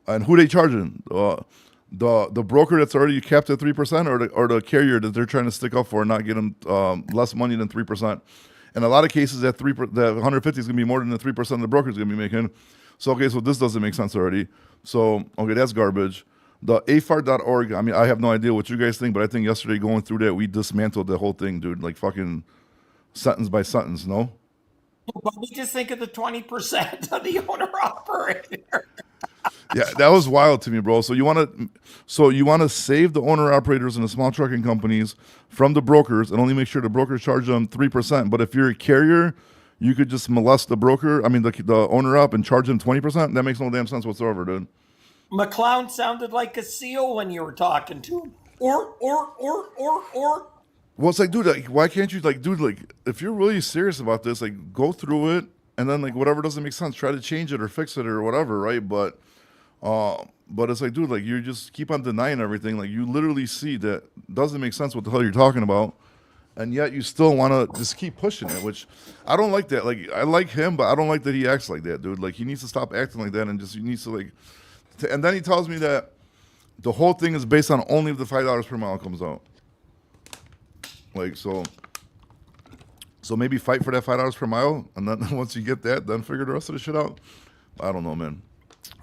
And who they charging? The broker that's already capped at 3%, or the carrier that they're trying to stick up for and not get them less money than 3%. In a lot of cases, that 150 is going to be more than the 3% the broker is going to be making. So okay, so this doesn't make sense already. So okay, that's garbage. The afart.org, I mean, I have no idea what you guys think, but I think yesterday going through that, we dismantled the whole thing, dude, like fucking sentence by sentence, no? But we just think of the 20% of the owner operator. Yeah, that was wild to me, bro. So you want to save the owner operators and the small trucking companies from the brokers and only make sure the brokers charge them 3%. But if you're a carrier, you could just molest the broker, I mean the owner up and charge them 20%. That makes no damn sense whatsoever, dude. McClown sounded like a seal when you were talking to him. Or. Well, it's like, dude, like, why can't you, like, dude, like, if you're really serious about this, like, go through it, and then, like, whatever doesn't make sense, try to change it or fix it or whatever, right? But it's like, dude, like, you just keep on denying everything. Like, you literally see that doesn't make sense what the hell you're talking about, and yet you still want to just keep pushing it, which I don't like that. Like, I like him, but I don't like that he acts like that, dude. Like, he needs to stop acting like that and just, he needs to, like, and then he tells me that the whole thing is based on only if the $5 per mile comes out. Like, so maybe fight for that $5 per mile, and then once you get that, then figure the rest of the shit out. I don't know, man.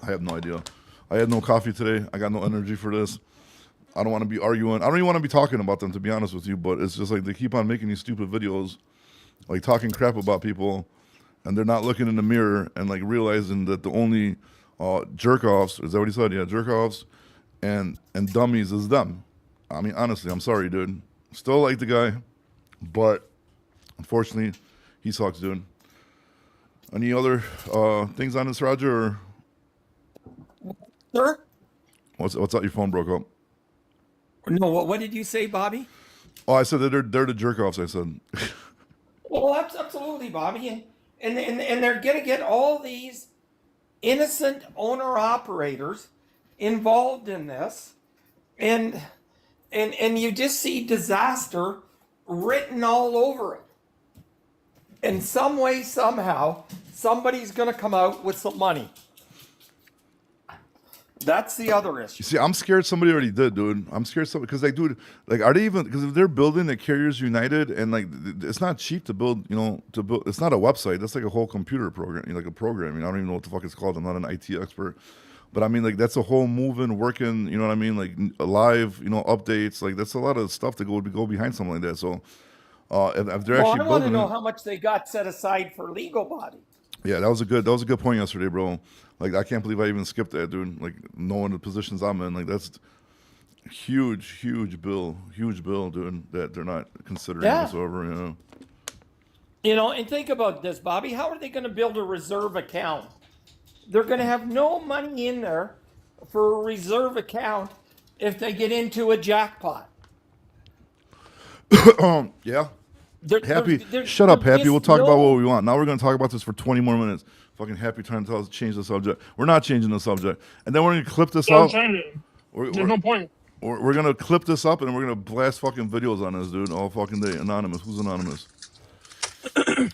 I have no idea. I had no coffee today. I got no energy for this. I don't want to be arguing. I don't even want to be talking about them, to be honest with you, but it's just like they keep on making these stupid videos, like talking crap about people, and they're not looking in the mirror and like realizing that the only jerk-offs, is that what he said? Yeah, jerk-offs and dummies is them. I mean, honestly, I'm sorry, dude. Still like the guy, but unfortunately, he sucks, dude. Any other things on this, Roger? Or Sir? what's up? Your phone broke up. No, what did you say, Bobby? Oh, I said that they're the jerk-offs, I said. Well, absolutely, Bobby. And they're going to get all these innocent owner-operators involved in this. And you just see disaster written all over it. In some way, somehow, somebody's going to come out with some money. That's the other issue. You see, I'm scared somebody already did, dude. I'm scared somebody, because, like, dude, like, are they even, because if they're building the Carriers United, and, like, it's not cheap to build, it's not a website. That's like a whole computer program, like a program. I don't even know what the fuck it's called. I'm not an IT expert. But I mean, like, that's a whole moving, working, you know what I mean? Like, live, updates. Like, that's a lot of stuff to go behind something like that. So, if they're actually I want to building know it, how much they got set aside for legal body. yeah, that was a good point yesterday, bro. Like, I can't believe I even skipped that, dude. Like, knowing the positions I'm in, like, that's huge bill, dude, that they're not considering whatsoever, And think about this, Bobby. How are they going to build a reserve account? They're going to have no money in there for a reserve account if they get into a jackpot. Yeah. Happy. Shut up, Happy. We'll talk about what we want. Now we're going to talk about this for 20 more minutes. Fucking Happy trying to tell us to change the subject. We're not changing the subject. And then we're going to clip this out. There's no point. We're going to clip this up and we're going to blast fucking videos on this, dude, all fucking day. Anonymous. Who's anonymous?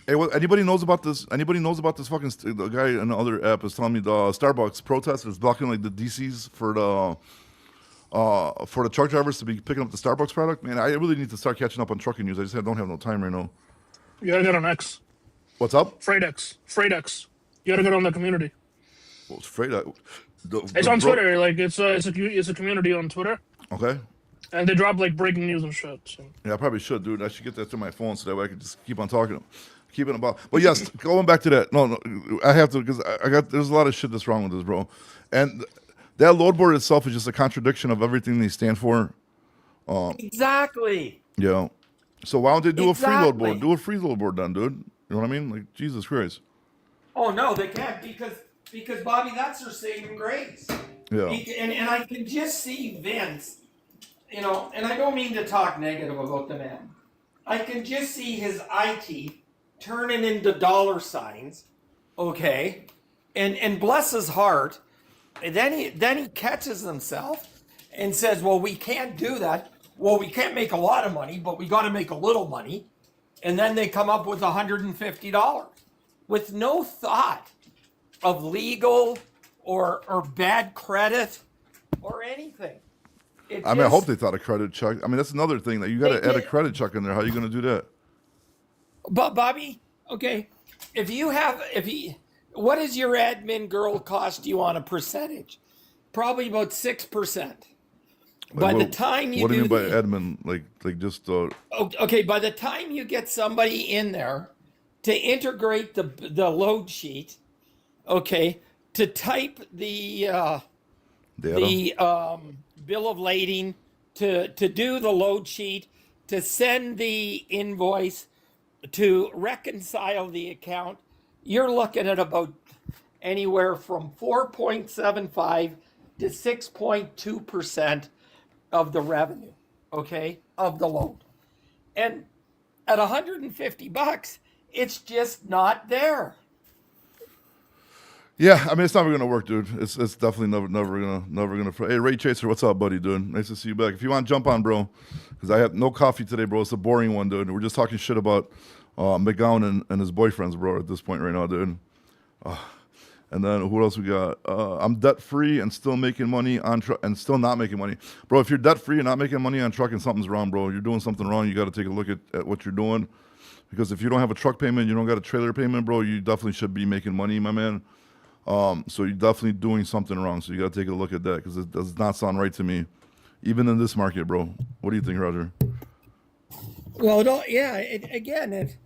Hey, anybody knows about this? Anybody knows about this fucking the guy in the other app is telling me the Starbucks protest is blocking like the DCs for the truck drivers to be picking up the Starbucks product. Man, I really need to start catching up on trucking news. I just don't have no time right now. You gotta get on X. What's up? Freight X. You gotta get on the community. Well, it's afraid It's on Twitter. Like it's a community on Twitter, Okay. and they drop like breaking news and shit. So. Yeah, I probably should, dude. I should get that to my phone so that way I can just keep on talking, keeping about. But yes, going back to that. No, I have to because I got. There's a lot of shit that's wrong with this, bro. And that load board itself is just a contradiction of everything they stand for. Exactly. Yeah. So why don't they do a free load board? Exactly. Do a free load board then, dude. You know what I mean? Like Jesus Christ. Oh no, they can't because Bobby, that's their saving grace. Yeah. And I can just see Vince, you know, and I don't mean to talk negative about the man. I can just see his eye teeth turning into dollar signs, okay? And bless his heart, and then he catches himself and says, well, we can't do that. Well, we can't make a lot of money, but we got to make a little money. And then they come up with $150 with no thought of legal or bad credit or anything. I hope they thought a credit check. I mean, that's another thing that you got to add a credit check in there. How are you going to do that? But Bobby, okay, what does your admin girl cost you on a percentage? Probably about 6%. By the time you what do you mean by the- admin? Like just Okay, by the time you get somebody in there to integrate the load sheet, okay, to type the bill of lading, to do the load sheet, to send the invoice, to reconcile the account, you're looking at about anywhere from 4.75 to 6.2% of the revenue, okay, of the load. And at $150, it's just not there. yeah. I mean, it's never going to work, dude. It's definitely never gonna. Hey, Ray Chaser, what's up, buddy, dude? Nice to see you back. If you want to jump on, bro, because I have no coffee today, bro. It's a boring one, dude. We're just talking shit about McGowan and his boyfriends, bro, at this point right now, dude. And then who else we got? I'm debt free and still making money on truck and still not making money, bro. If you're debt free and not making money on trucking, something's wrong, bro. You're doing something wrong. You got to take a look at what you're doing, because if you don't have a truck payment, you don't got a trailer payment, bro. You definitely should be making money, my man. So you're definitely doing something wrong. So you got to take a look at that, because it does not sound right to me, even in this market, bro. What do you think, Roger? Well, again,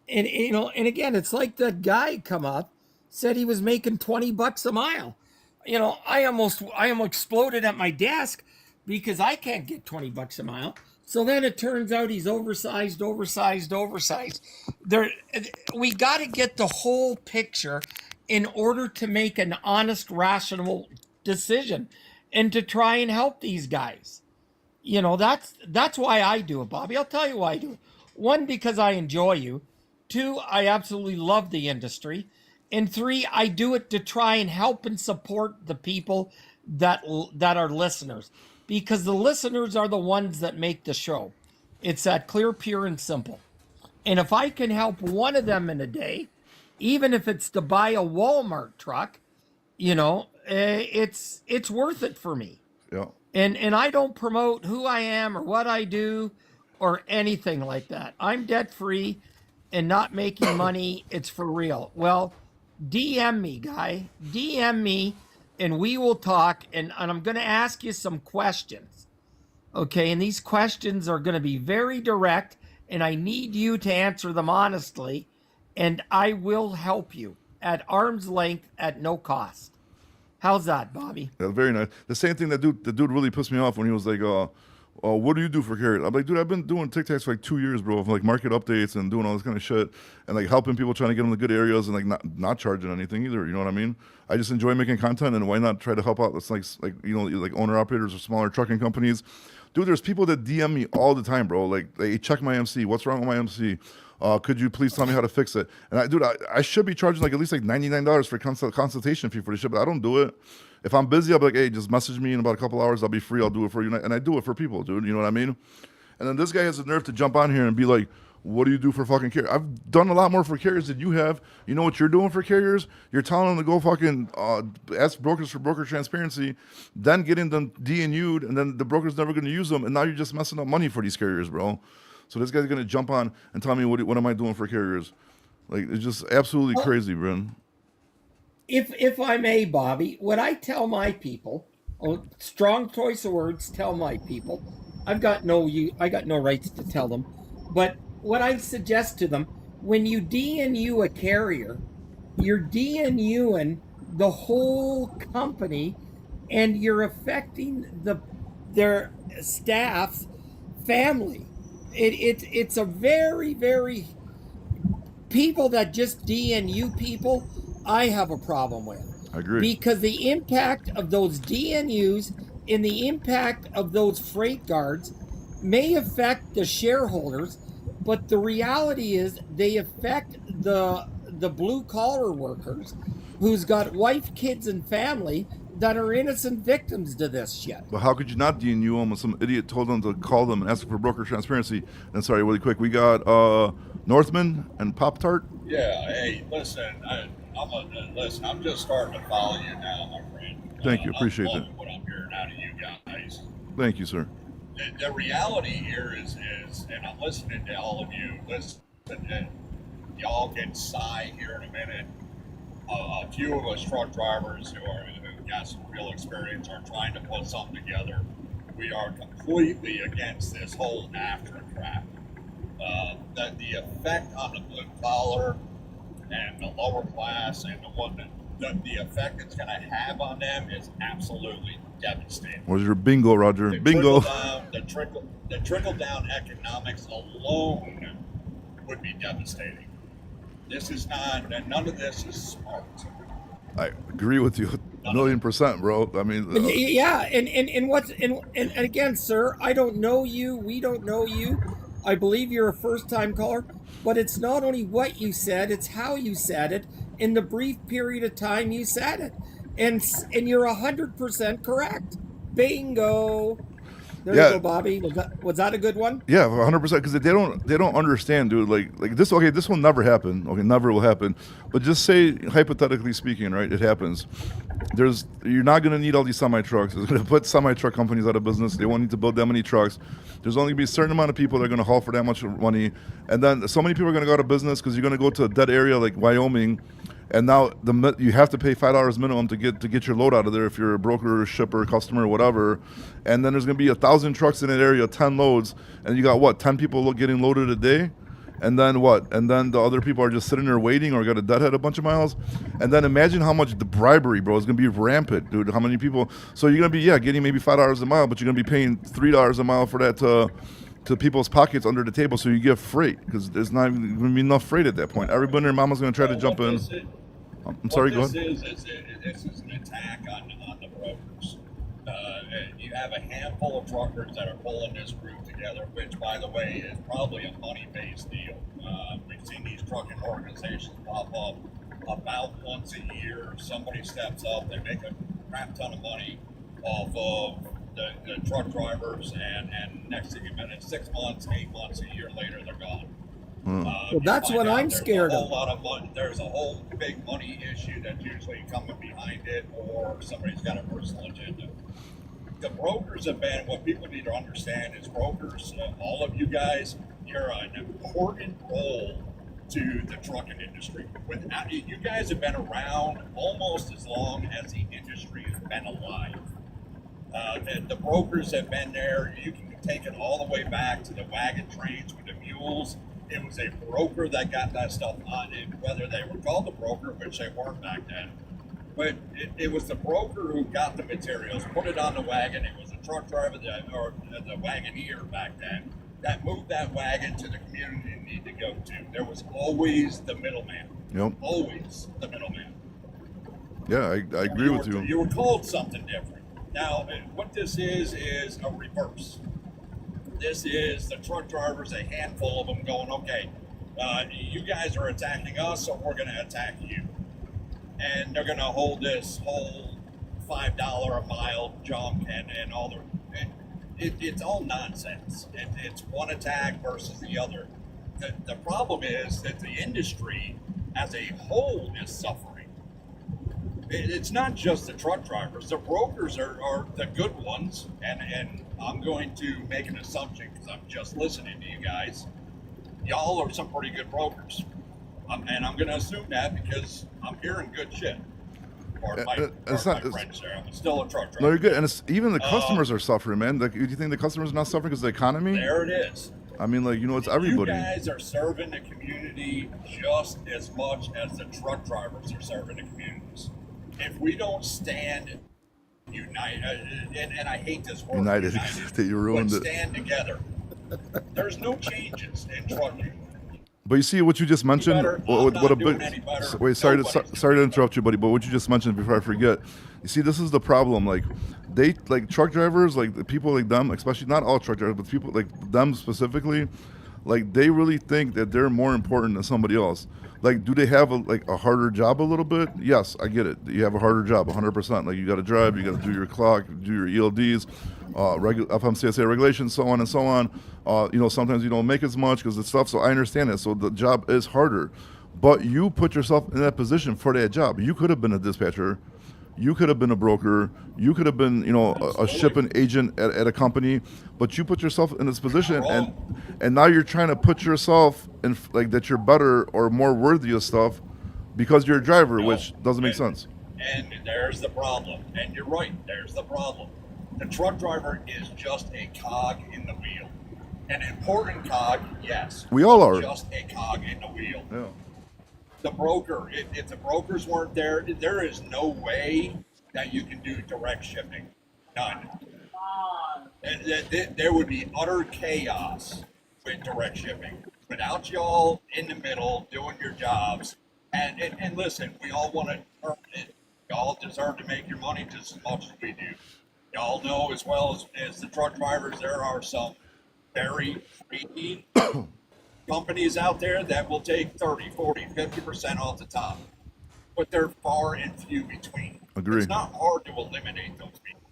it's like that guy come up, said he was making $20 a mile. You know, I almost exploded at my desk because I can't get $20 a mile. So then it turns out he's oversized. We got to get the whole picture in order to make an honest, rational decision and to try and help these guys. You know, that's why I do it, Bobby. I'll tell you why I do it. One, because I enjoy you. Two, I absolutely love the industry. And three, I do it to try and help and support the people that are listeners, because the listeners are the ones that make the show. It's that clear, pure, and simple. And if I can help one of them in a day, even if it's to buy a Walmart truck, you know, it's worth it for me. Yeah. And I don't promote who I am or what I do or anything like that. I'm debt free and not making money. It's for real. Well, DM me, guy. DM me, and we will talk. And I'm going to ask you some questions. Okay, and these questions are going to be very direct, and I need you to answer them honestly, and I will help you at arm's length at no cost. How's that, Bobby? Yeah, very nice. The same thing the dude really pissed me off when he was like, what do you do for Carrot? I'm like, dude, I've been doing TikToks for like 2 years, bro, of like market updates and doing all this kind of shit and like helping people, trying to get them to good areas and like not charging anything either. You know what I mean? I just enjoy making content, and why not try to help out? It's like you know, like owner operators or smaller trucking companies. Dude, there's people that DM me all the time, bro. Like, hey, check my MC. What's wrong with my MC? Could you please tell me how to fix it? And I should be charging like at least like $99 for consultation fee for this shit, but I don't do it. If I'm busy, I'll be like, hey, just message me in about a couple hours. I'll be free. I'll do it for you. And I do it for people, dude. You know what I mean? And then this guy has the nerve to jump on here and be like, what do you do for fucking carriers? I've done a lot more for carriers than you have. You know what you're doing for carriers? You're telling them to go fucking ask brokers for broker transparency, then getting them DNU'd, and then the broker's never going to use them, and now you're just messing up money for these carriers, bro. So this guy's going to jump on and tell me what am I doing for carriers? Like, it's just absolutely crazy, bro. If I may, Bobby, what I tell my people, strong choice of words, tell my people, I got no rights to tell them, but what I suggest to them, when you DNU a carrier, you're DNUing the whole company, and you're affecting their staff's family. It's a very, very, people that just DNU people, I have a problem with. I agree. Because the impact of those DNUs and the impact of those freight guards may affect the shareholders, but the reality is they affect the blue collar workers who's got wife, kids, and family that are innocent victims to this shit. But how could you not DNU them when some idiot told them to call them and ask for broker transparency? And sorry, really quick, we got Northman and Pop Tart. Yeah, hey, listen, I'm just starting to follow you now, my friend. Thank you, appreciate I'm that. loving what I'm hearing out of you guys. Thank you, sir. The reality here is, and I'm listening to all of you, and y'all can sigh here in a minute. A few of us truck drivers who got some real experience are trying to put something together. We are completely against this whole after crap. The effect on the blue collar and the lower class and the effect it's going to have on them is absolutely devastating. Where's your bingo, Roger? Bingo. The trickle down economics alone would be devastating. This is not, none of this is smart. I agree with you 1,000,000%, bro. I mean, yeah, and again, sir, I don't know you. We don't know you. I believe you're a first-time caller, but it's not only what you said; it's how you said it in the brief period of time you said it, and you're 100% correct. Bingo. There you go, Bobby. Was that a good one? Yeah, 100%. Because they don't understand, dude. Like this. Okay, this will never happen. Okay, never will happen. But just say, hypothetically speaking, right? It happens. You're not going to need all these semi trucks. It's going to put semi truck companies out of business. They won't need to build that many trucks. There's only going to be a certain amount of people that are going to haul for that much money, and then so many people are going to go out of business because you're going to go to a dead area like Wyoming. And now you have to pay $5 minimum to get your load out of there if you're a broker, shipper, customer, whatever. And then there's going to be 1,000 trucks in that area, 10 loads, and you got 10 people getting loaded a day. And then what? And then the other people are just sitting there waiting or got a deadhead a bunch of miles. And then imagine how much the bribery, bro, is going to be rampant, dude. How many people? So you're going to be getting maybe $5 a mile, but you're going to be paying $3 a mile for that to people's pockets under the table, so you get freight because there's not even going to be enough freight at that point. Everybody and their mama's going to try to jump in. I'm sorry, go ahead. This is an attack on the brokers. You have a handful of truckers that are pulling this group together, which, by the way, is probably a money-based deal. We've seen these trucking organizations pop up about once a year. Somebody steps up, they make a crap ton of money off of the truck drivers, and next thing you know, 6 months, 8 months, a year later, they're gone. Well, that's what I'm scared of. There's a whole big money issue that's usually coming behind it, or somebody's got a personal agenda. The brokers have been, what people need to understand is brokers, all of you guys, you're an important role to the trucking industry. Without you guys have been around almost as long as the industry has been alive. The brokers have been there. You can take it all the way back to the wagon trains with the mules. It was a broker that got that stuff on it, whether they were called the broker, which they weren't back then. But it was the broker who got the materials, put it on the wagon. It was the truck driver or the wagoneer back then that moved that wagon to the community it needed to go to. There was always the middleman. Yep. Always the middleman. Yeah, I agree with you. You were called something different. Now, what this is a reverse. This is the truck drivers, a handful of them going, okay, you guys are attacking us, so we're going to attack you. And they're going to hold this whole $5 a mile junk and all the... It's all nonsense. It's one attack versus the other. the problem is that the industry as a whole is suffering. It's not just the truck drivers. The brokers are the good ones, and I'm going to make an assumption because I'm just listening to you guys. Y'all are some pretty good brokers, and I'm going to assume that because I'm hearing good shit. Pardon my French there. I'm still a truck driver. No, you're good. And it's, even the customers are suffering, man. Like, do you think the customers are not suffering because of the economy? There it is. I mean, like, it's everybody. You guys are serving the community just as much as the truck drivers are serving the communities. If we don't stand united, and I hate this word, United. That you ruined it. Stand together. There's no changes in trucking. But you see what you just mentioned. What a big. Wait, sorry to interrupt you, buddy. But what you just mentioned before I forget. You see, this is the problem. Like, truck drivers, like the people like them, especially not all truck drivers, but people like them specifically, like they really think that they're more important than somebody else. Like, do they have a harder job a little bit? Yes, I get it. You have a harder job, 100%. Like, you got to drive, you got to do your clock, do your ELDs, FMCSA regulations, so on and so on. Sometimes you don't make as much because it's stuff. So I understand that. So the job is harder, but you put yourself in that position for that job. You could have been a dispatcher. You could have been a broker. You could have been, a shipping agent at a company, but you put yourself in this position, and now you're trying to put yourself in like that you're better or more worthy of stuff because you're a driver, which doesn't make sense. And there's the problem. And you're right. There's the problem. The truck driver is just a cog in the wheel. An important cog, yes. We all are. Just a cog in the wheel. Yeah. The broker, if the brokers weren't there, there is no way that you can do direct shipping. None. And there would be utter chaos with direct shipping. Without y'all in the middle doing your jobs, and listen, we all want to earn it. Y'all deserve to make your money just as much as we do. Y'all know as well as the truck drivers, there are some very freaky companies out there that will take 30, 40, 50% off the top, but they're far and few between. Agree. It's not hard to eliminate those people.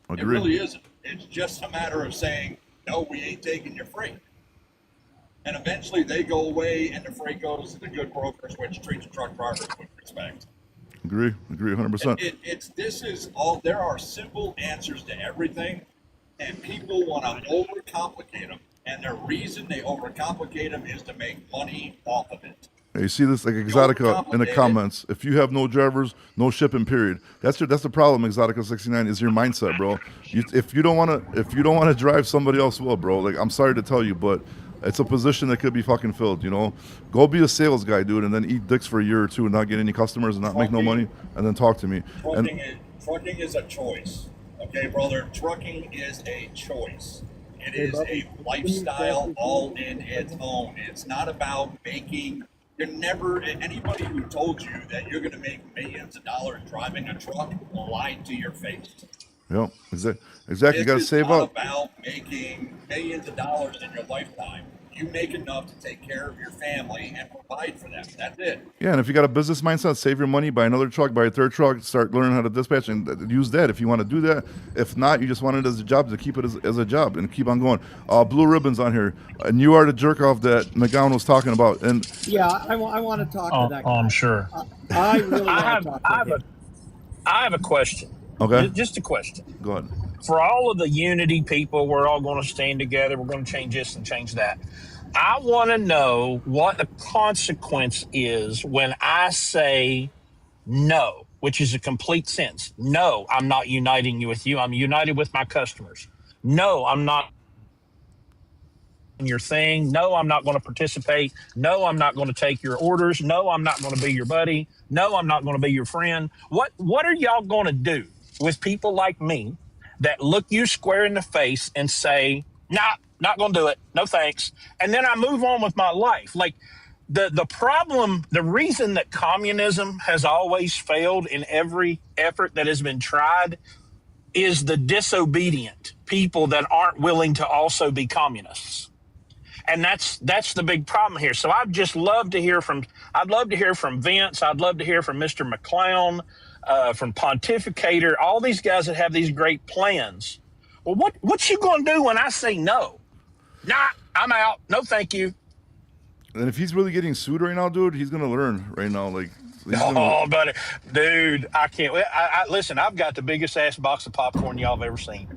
Agree. It really isn't. It's just a matter of saying, no, we ain't taking your freight. And eventually they go away and the freight goes to the good brokers, which treats truck drivers with respect. Agree 100%. There are simple answers to everything, and people want to overcomplicate them. And the reason they overcomplicate them is to make money off of it. Hey, you see this like Exotica in the comments. If you have no drivers, no shipping. Period. That's the problem. Exotica 69 is your mindset, bro. If you don't want to drive, somebody else will, bro. Like, I'm sorry to tell you, but it's a position that could be fucking filled. Go be a sales guy, dude, and then eat dicks for a year or two and not get any customers and not make no money, and then talk to me. Trucking is a choice. Okay, brother. Trucking is a choice. It is a lifestyle all in its own. It's not about making. Anybody who told you that you're going to make millions of dollars driving a truck lied to your face. Yeah, exactly. You got to save up. It's not about making millions of dollars in your lifetime. You make enough to take care of your family and provide for them. That's it. Yeah, and if you got a business mindset, save your money, buy another truck, buy a third truck, start learning how to dispatch and use that if you want to do that. If not, you just want it as a job, to keep it as a job and keep on going. Blue Ribbon's on here, and you are the jerk off that McGowan was talking about. And yeah, I want to talk to that guy. I'm sure. I really want to talk to him. I have a question. Okay. Just a question. Go ahead. For all of the unity people, we're all going to stand together. We're going to change this and change that. I want to know what the consequence is when I say no, which is a complete sentence. No, I'm not uniting with you. I'm united with my customers. No, I'm not your thing. No, I'm not going to participate. No, I'm not going to take your orders. No, I'm not going to be your buddy. No, I'm not going to be your friend. What are y'all going to do with people like me that look you square in the face and say, nah, not going to do it. No, thanks. And then I move on with my life. Like the problem, the reason that communism has always failed in every effort that has been tried is the disobedient people that aren't willing to also be communists. And that's the big problem here. So I'd love to hear from Vince. I'd love to hear from Mr. McClown, from Pontificator, all these guys that have these great plans. Well, what you going to do when I say no? Nah, I'm out. No, thank you. And if he's really getting sued right now, dude, he's gonna learn right now. Like, he's gonna. Oh, buddy, dude, I can't. Listen. I've got the biggest ass box of popcorn y'all have ever seen.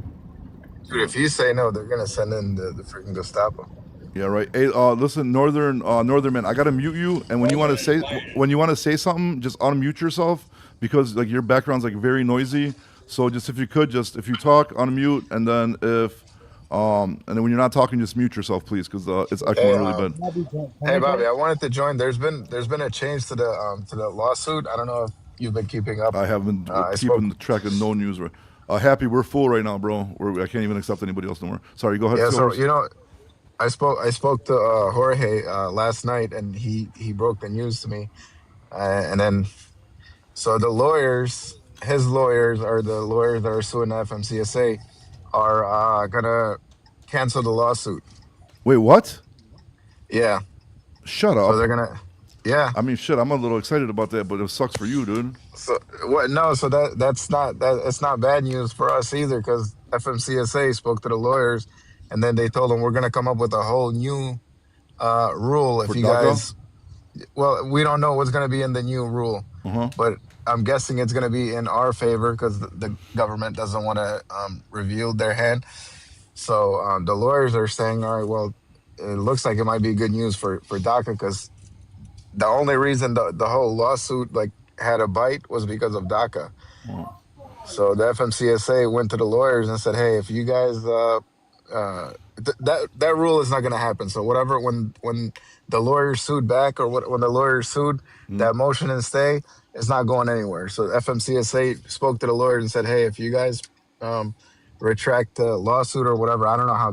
Dude, if you say no, they're gonna send in the freaking Gestapo. Yeah, right. Hey, listen, Northern man, I gotta mute you. And when you want to say something, just unmute yourself because like your background's like very noisy. So just if you could, just if you talk, unmute, and then when you're not talking, just mute yourself, please, because it's Hey, echoing really bad. hey, Bobby, I wanted to join. There's been a change to the lawsuit. I don't know if you've been keeping up. I haven't been I keeping spoke. track of no news. Happy, we're full right now, bro. I can't even accept anybody else no more. Sorry, go ahead. Yeah, so Phil. you know, I spoke to Jorge last night, and he broke the news to me, and then so the lawyers, his lawyers, or the lawyers that are suing the FMCSA, are gonna cancel the lawsuit. Wait, what? Yeah, Shut so up. they're gonna. Yeah. I mean, shit, I'm a little excited about that, but it sucks for you, dude. So what? No, so that's not that. It's not bad news for us either, because FMCSA spoke to the lawyers, and then they told them we're gonna come up with a whole new rule if For you DACA? guys. Well, we don't know what's gonna be in the new rule, Uh-huh. but I'm guessing it's gonna be in our favor because the government doesn't want to reveal their hand. So the lawyers are saying, all right, well, it looks like it might be good news for DACA because the only reason the whole lawsuit like had a bite was because of DACA. So the FMCSA went to the lawyers and said, "Hey, if you guys that rule is not going to happen. So whatever when the lawyers sued back or when the lawyers sued that motion and stay, it's not going anywhere." So FMCSA spoke to the lawyers and said, "Hey, if you guys retract the lawsuit or whatever, I don't know how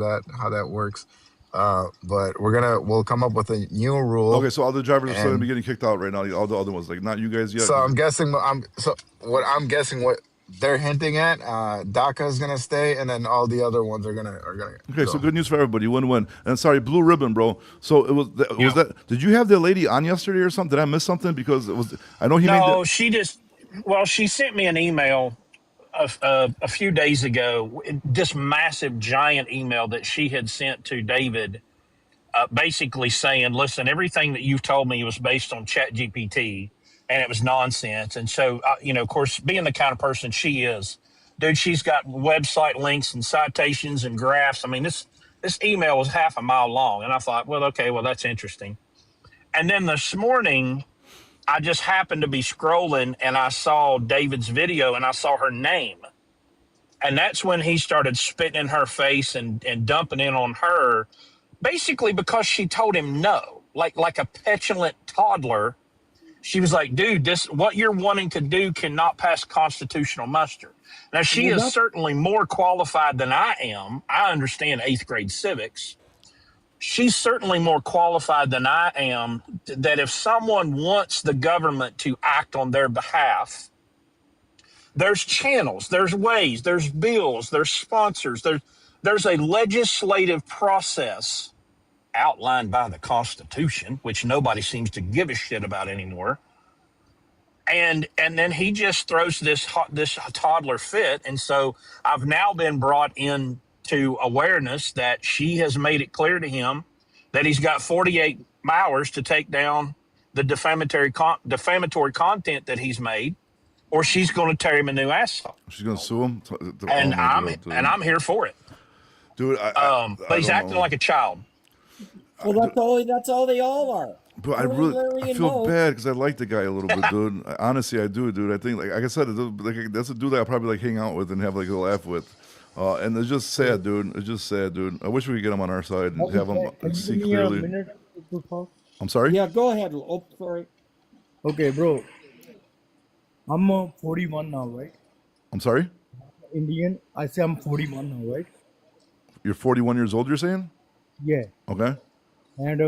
that works." But we'll come up with a new rule. Okay, so all the drivers are still gonna be And getting kicked out right now. All the other ones, like not you guys yet. so I'm guessing I'm guessing what they're hinting at, DACA is gonna stay, and then all the other ones are gonna Okay, go. so good news for everybody. Win-win. And sorry, blue ribbon, bro. So was that? Did you have that lady on yesterday or something? Did I miss something? Because it was. I know he made. No, she just. Well, she sent me an email a few days ago. This massive, giant email that she had sent to David, basically saying, "Listen, everything that you've told me was based on ChatGPT, and it was nonsense." And so, of course, being the kind of person she is, dude, she's got website links and citations and graphs. I mean, this email was half a mile long, and I thought, well, okay, well, that's interesting. And then this morning, I just happened to be scrolling, and I saw David's video, and I saw her name. And that's when he started spitting in her face and dumping in on her, basically because she told him no, like a petulant toddler. She was like, dude, this what you're wanting to do cannot pass constitutional muster. Now, she is certainly more qualified than I am. I understand 8th grade civics. She's certainly more qualified than I am, that if someone wants the government to act on their behalf, there's channels, there's ways, there's bills, there's sponsors, there's a legislative process outlined by the Constitution, which nobody seems to give a shit about anymore. And then he just throws this toddler fit, and so I've now been brought into awareness that she has made it clear to him that he's got 48 hours to take down the defamatory content that he's made, or she's going to tear him a new asshole. She's gonna sue him. And Oh my God, I'm here for it. dude. But he's acting like a child. Well, that's all they all are. But I Larry and feel Moe. bad because I like the guy a little bit, dude. Honestly, I do, dude. I think, like I said, that's a dude that I probably like hang out with and have like a laugh with. And it's just sad, dude. It's just sad, dude. I wish we could get him on our side and have him Can you see give me a clearly. minute to talk? I'm sorry. Yeah, go ahead. Oh, sorry. Okay, bro. I'm 41 now, right? I'm sorry. Indian. I say I'm 41 now, right? You're 41 years old. You're saying? Yeah. Okay. And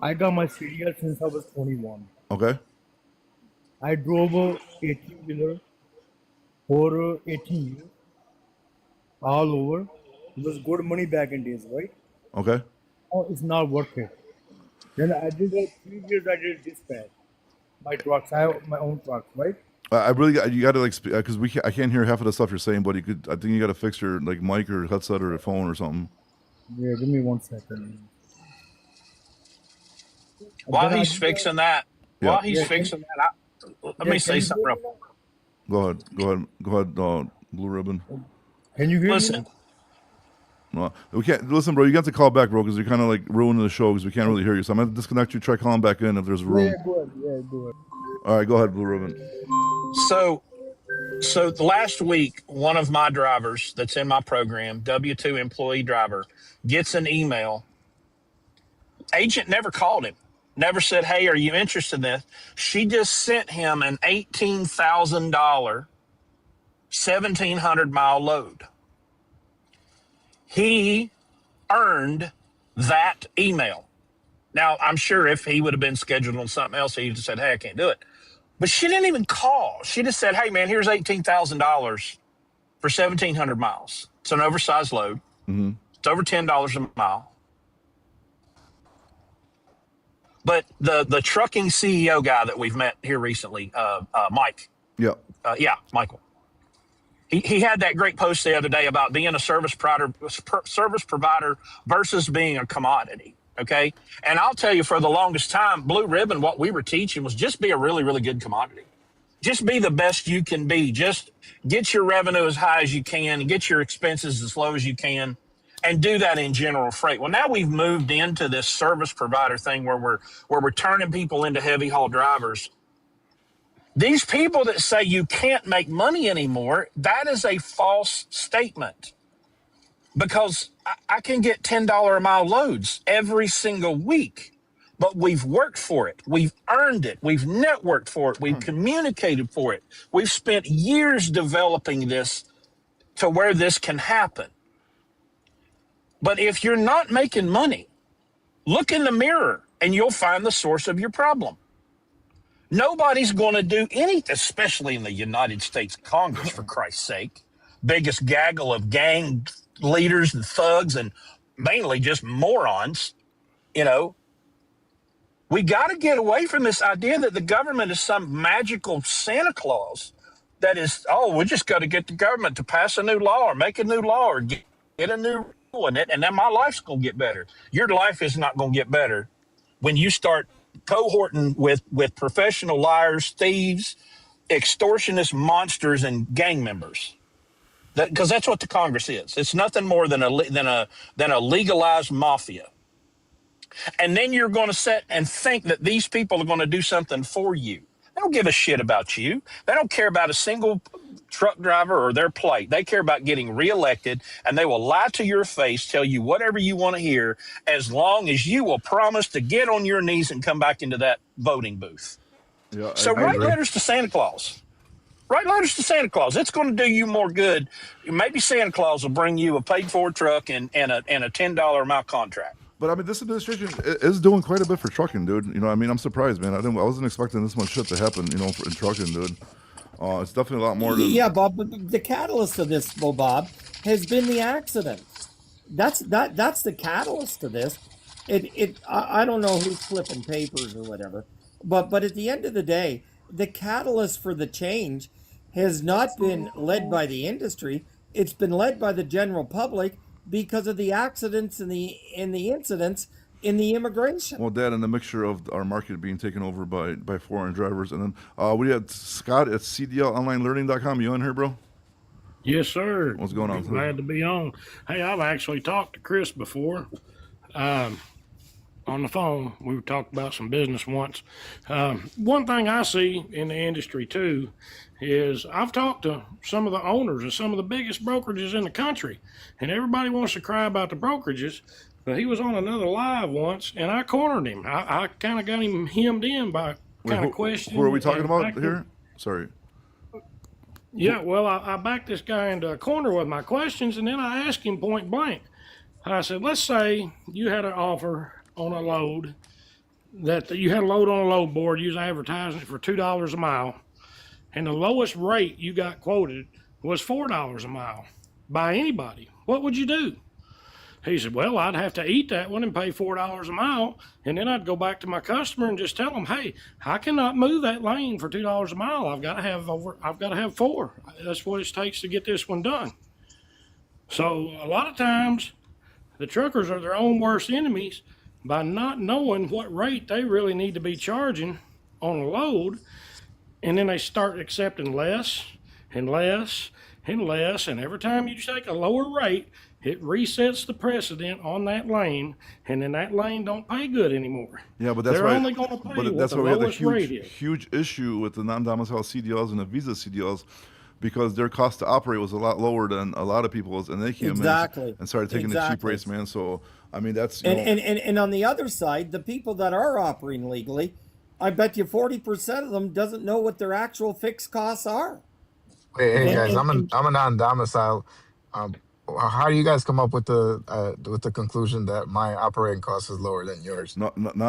I got my CDL since I was 21. Okay. I drove a 18-wheeler for 18 years, all over. It was good money back in days, right? Okay. Oh, it's not worth it. Then I did 3 years. I did dispatch. My trucks. I have my own trucks, right? I really you got to like because I can't hear half of the stuff you're saying, but you could. I think you got to fix your like mic or headset or phone or something. Yeah, give me 1 second. While That he's idea, fixing that, Yeah. while he's yeah, fixing that, let me can say you something hear real me now? Go ahead. Go ahead. Go ahead. Blue Ribbon. Can you hear me Listen, now? No, we can't listen, bro. You got to call back, bro, because you're kind of like ruining the show because we can't really hear you. So I'm gonna disconnect you. Try calling back in if there's Yeah, room. go ahead. Yeah, go ahead. All right, go ahead, Blue Ribbon. so the last week, one of my drivers that's in my program, W-2 employee driver, gets an email. Agent never called him, never said, "Hey, are you interested in this?" She just sent him an $18,000, 1,700-mile load. He earned that email. Now, I'm sure if he would have been scheduled on something else, he'd have said, "Hey, I can't do it." But she didn't even call. She just said, "Hey, man, here's $18,000 for 1,700 miles. It's an oversized load. It's over $10 a mile." But the trucking CEO guy that we've met here recently, Mike, Yeah. Michael, he had that great post the other day about being a service provider versus being a commodity. Okay. And I'll tell you, for the longest time, Blue Ribbon, what we were teaching was just be a really, really good commodity. Just be the best you can be. Just get your revenue as high as you can and get your expenses as low as you can, and do that in general freight. Well, now we've moved into this service provider thing where we're turning people into heavy haul drivers. These people that say you can't make money anymore, that is a false statement, because I can get $10 a mile loads every single week. But we've worked for it. We've earned it. We've networked for it. We've communicated for it. We've spent years developing this to where this can happen. But if you're not making money, look in the mirror and you'll find the source of your problem. Nobody's going to do anything, especially in the United States Congress, for Christ's sake. Biggest gaggle of gang leaders and thugs and mainly just morons, you know. We got to get away from this idea that the government is some magical Santa Claus that is, oh, we just got to get the government to pass a new law or make a new law or get a new rule in it, and then my life's going to get better. Your life is not going to get better when you start cohorting with professional liars, thieves, extortionists, monsters, and gang members. Because that's what the Congress is. It's nothing more than a legalized mafia. And then you're going to sit and think that these people are going to do something for you. They don't give a shit about you. They don't care about a single truck driver or their plate. They care about getting reelected, and they will lie to your face, tell you whatever you want to hear, as long as you will promise to get on your knees and come back into that voting booth. Yeah. So I write agree. letters to Santa Claus. Write letters to Santa Claus. It's going to do you more good. Maybe Santa Claus will bring you a paid-for truck and a $10 a mile contract. But I mean, this administration is doing quite a bit for trucking, dude. You know, I mean, I'm surprised, man. I wasn't expecting this much shit to happen, you know, in trucking, dude. It's definitely a lot more than. Yeah, Bob. But the catalyst of this, well, Bob, has been the accident. That's the catalyst to this. I don't know who's flipping papers or whatever, but at the end of the day, the catalyst for the change has not been led by the industry. It's been led by the general public because of the accidents and the incidents in the immigration. Well, that and the mixture of our market being taken over by foreign drivers. And then we had Scott at cdlonlinelearning.com. You on here, bro? Yes, sir. What's going on, sir? Glad to be on. Hey, I've actually talked to Chris before on the phone. We talked about some business once. One thing I see in the industry, too, is I've talked to some of the owners of some of the biggest brokerages in the country, and everybody wants to cry about the brokerages. But he was on another live once, and I cornered him. I kind of got him hemmed in by kind of questioning. Who are we talking and about backed here? him. Sorry. Yeah, well, I backed this guy into a corner with my questions, and then I asked him point blank. I said, let's say you had an offer on a load that you had a load on a load board, you was advertising it for $2 a mile, and the lowest rate you got quoted was $4 a mile by anybody. What would you do? He said, well, I'd have to eat that one and pay $4 a mile, and then I'd go back to my customer and just tell them, hey, I cannot move that lane for $2 a mile. I've got to have four. That's what it takes to get this one done. So a lot of times the truckers are their own worst enemies by not knowing what rate they really need to be charging on a load, and then they start accepting less and less and less, and every time you take a lower rate, it resets the precedent on that lane, and then that lane don't pay good anymore. Yeah, but that's They're why. only going to pay what That's the why we had a lowest rate huge, is. huge issue with the non-domicile CDLs and the Visa CDLs, because their cost to operate was a lot lower than a lot of people's, and they came Exactly. in and started taking the cheap Exactly. rates, man. So I mean, that's And on the other side, the people that are operating legally, I bet you 40% of them doesn't know what their actual fixed costs are. Hey And, guys, and, and I'm a non-domicile. Um, how do you guys come up with the conclusion that my operating cost is lower than yours?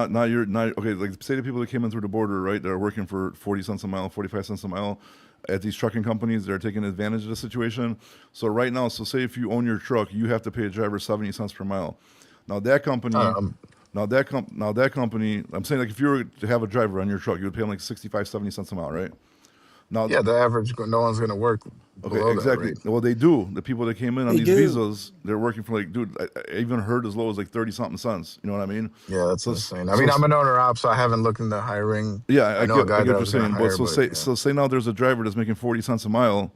not your not okay. Like say the people that came in through the border, right? That are working for 40 cents a mile, 45 cents a mile, at these trucking companies. They're taking advantage of the situation. So right now, so say if you own your truck, you have to pay a driver 70 cents per mile. Now that company. Um, Now that company, I'm saying like if you were to have a driver on your truck, you would pay them like 65, 70 cents a mile, right? Now, yeah, the average, no one's gonna work okay, below that exactly. rate. Well, they do. The people that came in on they these do. visas, they're working for like, dude, I even heard as low as like 30 something cents. You know what I mean? Yeah, that's So, insane. I mean, I'm an owner op, so I haven't looked into hiring. yeah, I know a I guy get that I what you're was gonna saying. But hire, so but say, yeah. say now there's a driver that's making 40 cents a mile,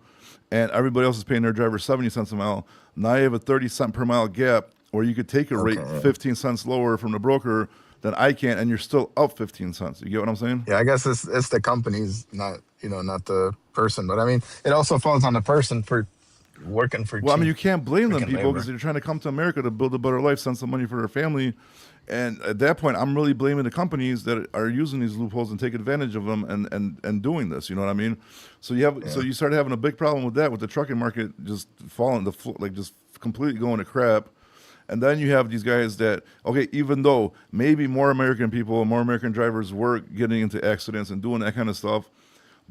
and everybody else is paying their driver 70 cents a mile. Now you have a 30 cent per mile gap where you could take a rate Okay. 15 cents lower from the broker than I can, and you're still up 15 cents. You get what I'm saying? Yeah, I guess it's the companies, not not the person. But I mean, it also falls on the person for working for Well, I mean, cheap you can't blame them freaking people because labor. they're trying to come to America to build a better life, send some money for their family. And at that point, I'm really blaming the companies that are using these loopholes and take advantage of them and doing this. You know what I mean? So Yeah. you start having a big problem with that, with the trucking market just falling like just completely going to crap. And then you have these guys that, okay, even though maybe more American people, more American drivers were getting into accidents and doing that kind of stuff,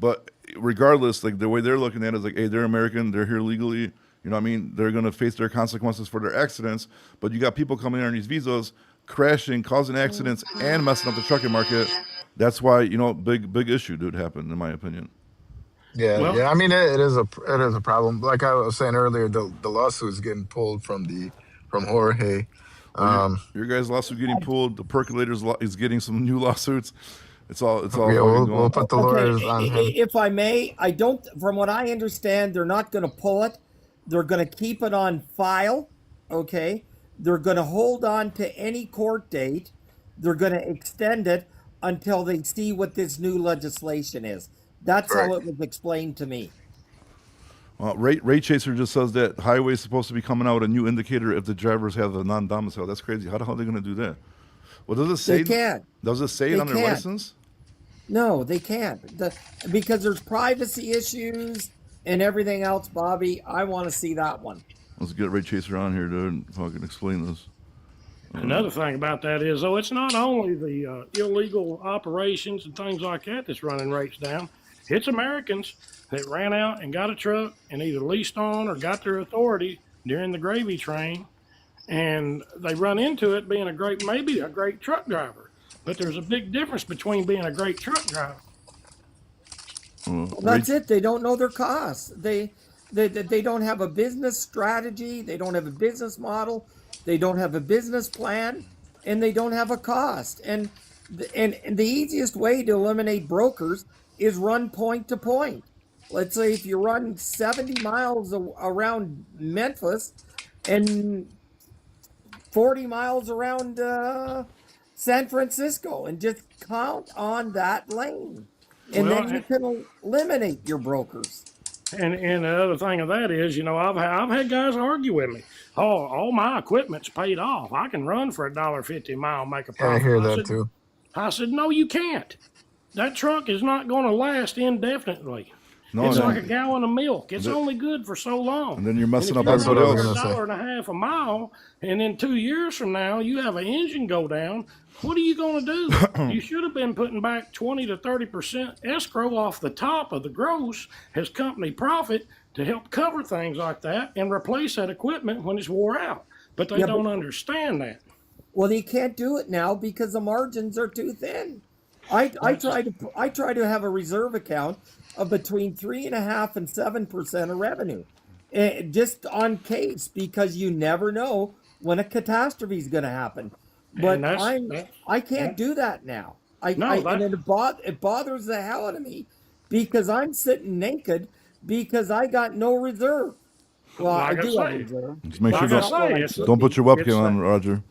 but regardless, like the way they're looking at it is like, hey, they're American, they're here legally. You know what I mean? They're going to face their consequences for their accidents. But you got people coming in on these visas, crashing, causing accidents, and messing up the trucking market. That's why, big issue, dude, happened, in my opinion. Yeah, Well, yeah. I mean, it is a problem. Like I was saying earlier, the lawsuit's getting pulled from Jorge. Oh, Um, your guys' lawsuit getting pulled. The percolator's is getting some new lawsuits. It's all yeah, fucking we'll going. put the Okay, lawyers on him. if I may, I don't, from what I understand, they're not going to pull it. They're going to keep it on file. Okay. They're going to hold on to any court date. They're going to extend it until they see what this new legislation is. That's Right. how it was explained to me. Ray Chaser just says that highway is supposed to be coming out with a new indicator if the drivers have a non-domicile. That's crazy. How the hell are they going to do that? Well, does it say? They can't. Does it say it They on their can't. license? No, they can't. Because there's privacy issues and everything else, Bobby. I want to see that one. Let's get Ray Chaser on here, dude. If I can explain this. another thing about that is, though, it's not only the illegal operations and things like that that's running rates down. It's Americans that ran out and got a truck and either leased on or got their authority during the gravy train, and they run into it being maybe a great truck driver. But there's a big difference between being a great truck driver. Well, that's it. They don't know their costs. They don't have a business strategy. They don't have a business model. They don't have a business plan, and they don't have a cost. And the easiest way to eliminate brokers is run point to point. Let's say if you run 70 miles around Memphis and 40 miles around San Francisco, and just count on that lane. And Well, then you can eliminate your brokers. And the other thing of that is, I've had guys argue with me. Oh, all my equipment's paid off. I can run for $1.50 a mile, make a Yeah, I profit. hear that too. I said, no, you can't. That truck is not going to last indefinitely. No, It's no. like a gallon of milk. It's only good for so long. And then you're messing up if That's you're what I everybody was running else. gonna say. $1.50 a mile, and then 2 years from now you have an engine go down, what are you going to do? You should have been putting back 20 to 30% escrow off the top of the gross as company profit to help cover things like that and replace that equipment when it's wore out. But they Yeah, don't understand that. Well, you can't do it now because the margins are too thin. I try to have a reserve account of between 3.5% and 7% of revenue, just on case, because you never know when a catastrophe is going to happen. but And that's I can't yeah. do that now. I No, and that it bothers the hell out of me because I'm sitting naked because I got no reserve. Well, I like I do have say, reserve, Just make but sure like it's I don't not what say, I it's should don't put be. your webcam it's that on, Roger.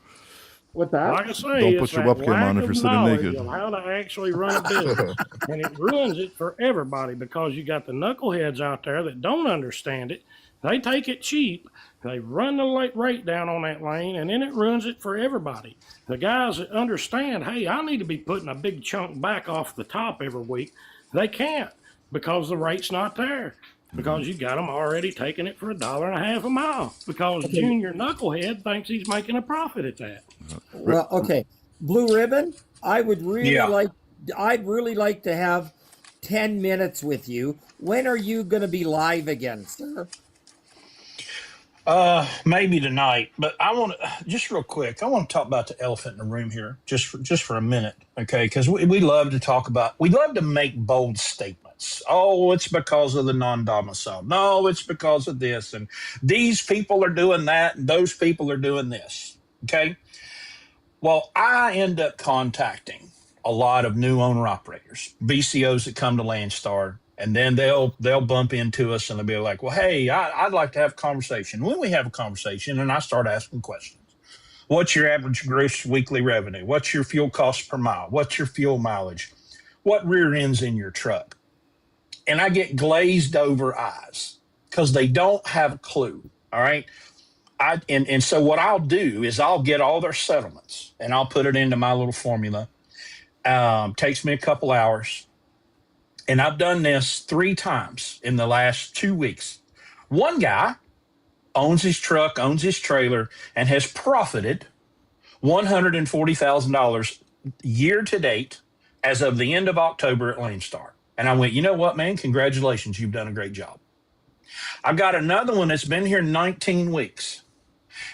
What that? like I say, Don't it's put your that webcam on lack if you're of sitting knowledge naked. of how to actually run a business. And it ruins it for everybody because you got the knuckleheads out there that don't understand it. They take it cheap. They run the rate down on that lane, and then it ruins it for everybody. The guys that understand, hey, I need to be putting a big chunk back off the top every week, they can't because the rate's not there. Because you got them already taking it for $1.50 a mile. Because Okay. Junior Knucklehead thinks he's making a profit at that. Well, okay. Blue Ribbon, I would really Yeah. like I'd really like to have 10 minutes with you. When are you going to be live again, sir? Maybe tonight, but I want to just real quick. I want to talk about the elephant in the room here, just for a minute, okay? Because we love to talk about, we love to make bold statements. Oh, it's because of the non-domicile. No, it's because of this, and these people are doing that, and those people are doing this. Okay. Well, I end up contacting a lot of new owner operators, BCOs that come to Landstar, and then they'll bump into us and they'll be like, "Well, hey, I'd like to have a conversation." When we have a conversation, and I start asking questions, what's your average gross weekly revenue? What's your fuel cost per mile? What's your fuel mileage? What rear ends in your truck? And I get glazed over eyes because they don't have a clue. All right. And so what I'll do is I'll get all their settlements and I'll put it into my little formula. Takes me a couple hours. And I've done this 3 times in the last 2 weeks. One guy owns his truck, owns his trailer, and has profited $140,000 year to date as of the end of October at Landstar. And I went, you know what, man? Congratulations. You've done a great job. I've got another one that's been here 19 weeks.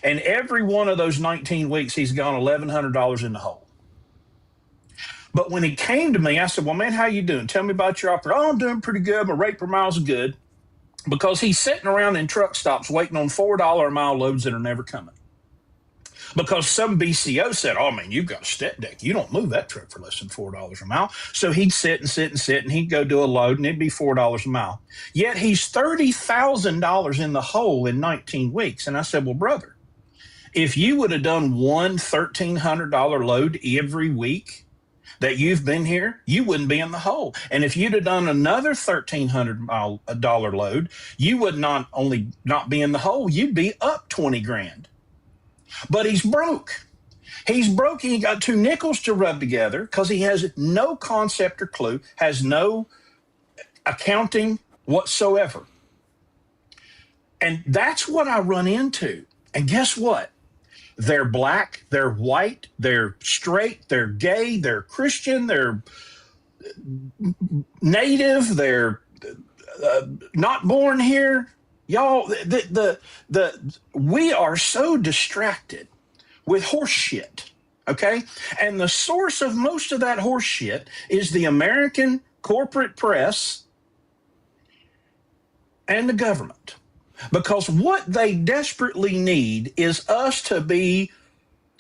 And every one of those 19 weeks, he's gone $1,100 in the hole. But when he came to me, I said, well, man, how you doing? Tell me about your operation. Oh, I'm doing pretty good. My rate per mile is good. Because he's sitting around in truck stops waiting on $4 a mile loads that are never coming. Because some BCO said, oh, man, you've got a step deck. You don't move that truck for less than $4 a mile. So he'd sit, and he'd go do a load, and it'd be $4 a mile. Yet he's $30,000 in the hole in 19 weeks. And I said, well, brother, if you would have done one $1,300 load every week that you've been here, you wouldn't be in the hole. And if you'd have done another $1,300 load, you would not only not be in the hole, you'd be up 20 grand. But he's broke. He's broke. He got 2 nickels to rub together because he has no concept or clue, has no accounting whatsoever. And that's what I run into. And guess what? They're black, they're white, they're straight, they're gay, they're Christian, they're native, they're not born here. Y'all, we are so distracted with horse shit, okay? And the source of most of that horse shit is the American corporate press and the government. Because what they desperately need is us to be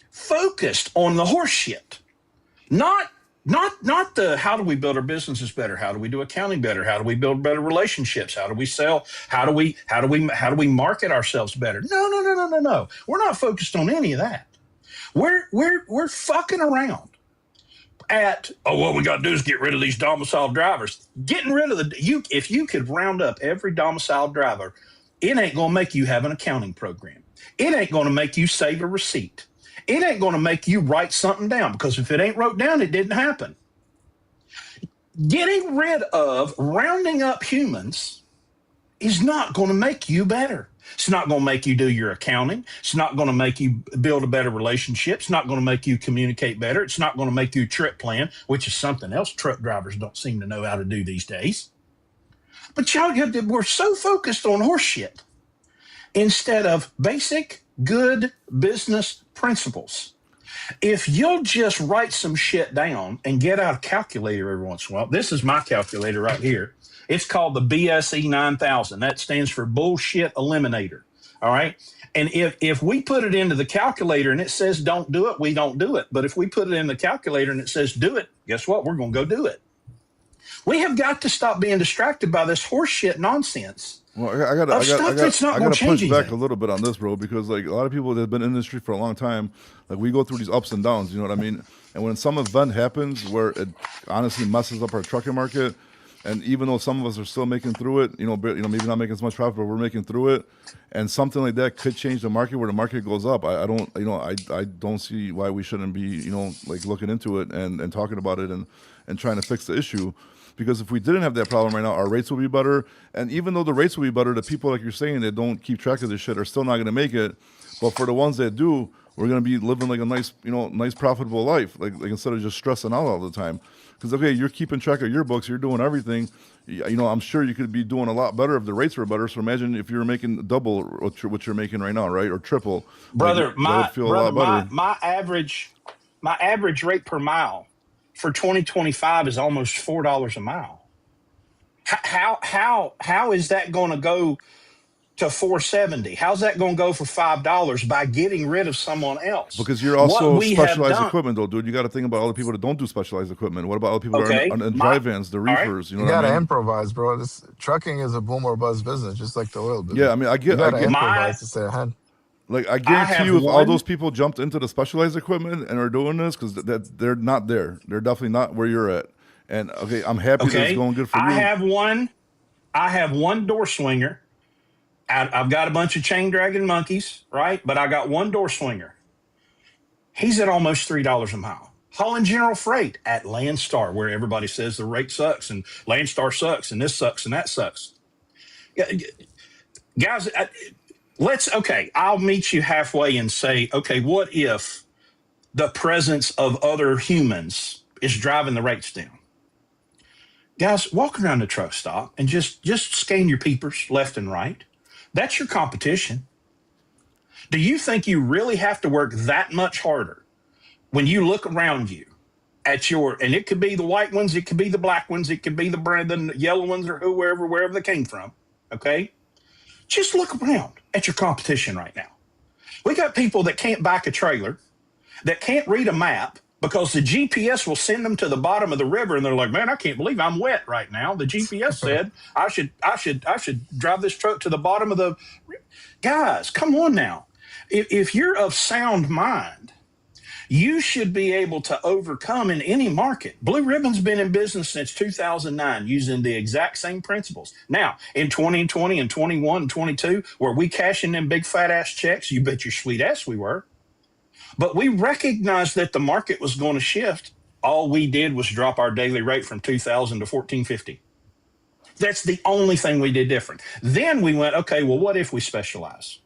focused on the horse shit, not the how do we build our businesses better, how do we do accounting better, how do we build better relationships, how do we sell, how do we market ourselves better. No. We're not focused on any of that. We're fucking around at, oh, what we got to do is get rid of these domiciled drivers. Getting rid of if you could round up every domiciled driver, it ain't going to make you have an accounting program. It ain't going to make you save a receipt. It ain't going to make you write something down, because if it ain't wrote down, it didn't happen. Getting rid of rounding up humans is not going to make you better. It's not going to make you do your accounting. It's not going to make you build a better relationship. It's not going to make you communicate better. It's not going to make you a trip plan, which is something else truck drivers don't seem to know how to do these days. But y'all, we're so focused on horse shit instead of basic good business principles. If you'll just write some shit down and get out a calculator every once in a while, this is my calculator right here. It's called the BSE 9000. That stands for Bullshit Eliminator. All right. And if we put it into the calculator and it says don't do it, we don't do it. But if we put it in the calculator and it says do it, guess what? We're going to go do it. We have got to stop being distracted by this horseshit nonsense. Well, I gotta push back a little bit on this, bro, because like a lot of people that have been in the industry for a long time, like we go through these ups and downs. You know what I mean? And when some event happens where it honestly messes up our trucking market, and even though some of us are still making through it, maybe not making as much profit, but we're making through it, and something like that could change the market where the market goes up. I don't see why we shouldn't be, like looking into it and talking about it and trying to fix the issue. Because if we didn't have that problem right now, our rates will be better. And even though the rates will be better, the people, like you're saying, that don't keep track of this shit are still not going to make it. But for the ones that do, we're going to be living like a nice profitable life, like instead of just stressing out all the time. Because, okay, you're keeping track of your books, you're doing everything. I'm sure you could be doing a lot better if the rates were better. So imagine if you were making double what you're making right now, right? Or triple. Brother, like, my average rate per mile for 2025 is almost $4 a mile. How is that going to go to $4.70? How's that going to go for $5 by getting rid of someone else? Because you're also specialized equipment, though, dude. You got to think about all the people that don't do specialized equipment. What about all the people that are in dry vans, the reefers? Right. You gotta improvise, bro. Trucking is a boom or bust business, just like the oil business. Yeah, I mean, I get improvise to stay ahead. Like, I guarantee you, if all those people jumped into the specialized equipment and are doing this, because they're not there. They're definitely not where you're at. And, okay, I'm happy that it's going good for you. I have one door swinger. I've got a bunch of chain dragging monkeys, right? But I got one door swinger. He's at almost $3 a mile. Hauling general freight at Landstar, where everybody says the rate sucks and Landstar sucks and this sucks and that sucks. Guys, I'll meet you halfway and say, okay, what if the presence of other humans is driving the rates down? Guys, walk around the truck stop and just scan your peepers left and right. That's your competition. Do you think you really have to work that much harder when you look around you at and it could be the white ones, it could be the black ones, it could be the yellow ones or wherever they came from, okay? Just look around at your competition right now. We got people that can't back a trailer, that can't read a map because the GPS will send them to the bottom of the river, and they're like, "Man, I can't believe I'm wet right now. The GPS said I should drive this truck to the bottom of the." Guys, come on now. If you're of sound mind, you should be able to overcome in any market. Blue Ribbon's been in business since 2009 using the exact same principles. Now, in 2020 and 21 and 22, were we cashing them big fat ass checks? You bet your sweet ass we were. But we recognized that the market was going to shift. All we did was drop our daily rate from $2,000 to $1,450. That's the only thing we did different. Then we went, okay, well, what if we specialize?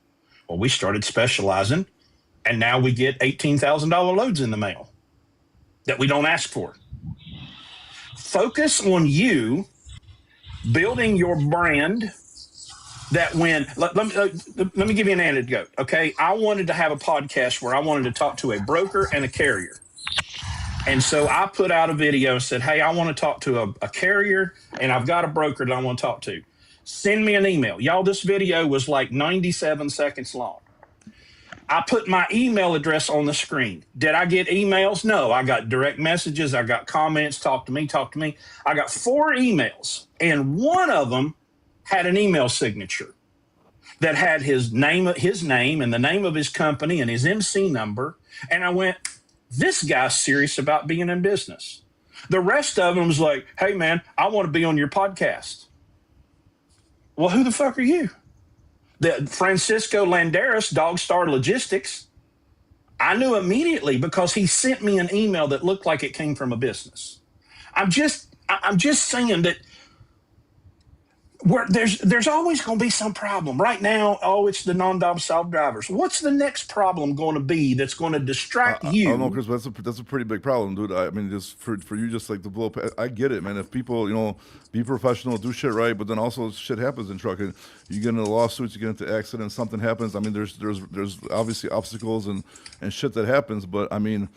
Well, we started specializing. And now we get $18,000 loads in the mail that we don't ask for. Focus on you building your brand that let me give you an anecdote, okay? I wanted to have a podcast where I wanted to talk to a broker and a carrier. And so I put out a video and said, hey, I want to talk to a carrier and I've got a broker that I want to talk to. Send me an email. Y'all, this video was like 97 seconds long. I put my email address on the screen. Did I get emails? No, I got direct messages. I got comments, talk to me. I got 4 emails, and one of them had an email signature that had his name and the name of his company and his MC number. And I went, this guy's serious about being in business. The rest of them was like, hey, man, I want to be on your podcast. Well, who the fuck are you? The Francisco Landeras, Dogstar Logistics. I knew immediately because he sent me an email that looked like it came from a business. I'm just saying that there's always going to be some problem. Right now, it's the non-domiciled drivers. What's the next problem going to be that's going to distract you? I don't know, Chris, but that's a pretty big problem, dude. I mean, just for you, just like the blow. I get it, man. If people, be professional, do shit right, but then also shit happens in trucking. You get into lawsuits, you get into accidents, something happens. I mean, there's obviously obstacles and shit that happens, but I mean.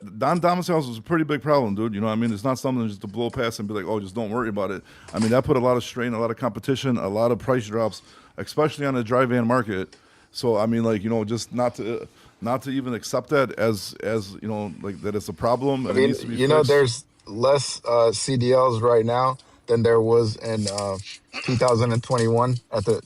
Non-domiciles is a pretty big problem, dude. You know what I mean? It's not something just to blow past and be like, oh, just don't worry about it. I mean, that put a lot of strain, a lot of competition, a lot of price drops, especially on the dry van market. So I mean, like, just not to even accept that as like that it's a problem I and it mean, needs to be fixed. there's less CDLs right now than there was in 2021 at the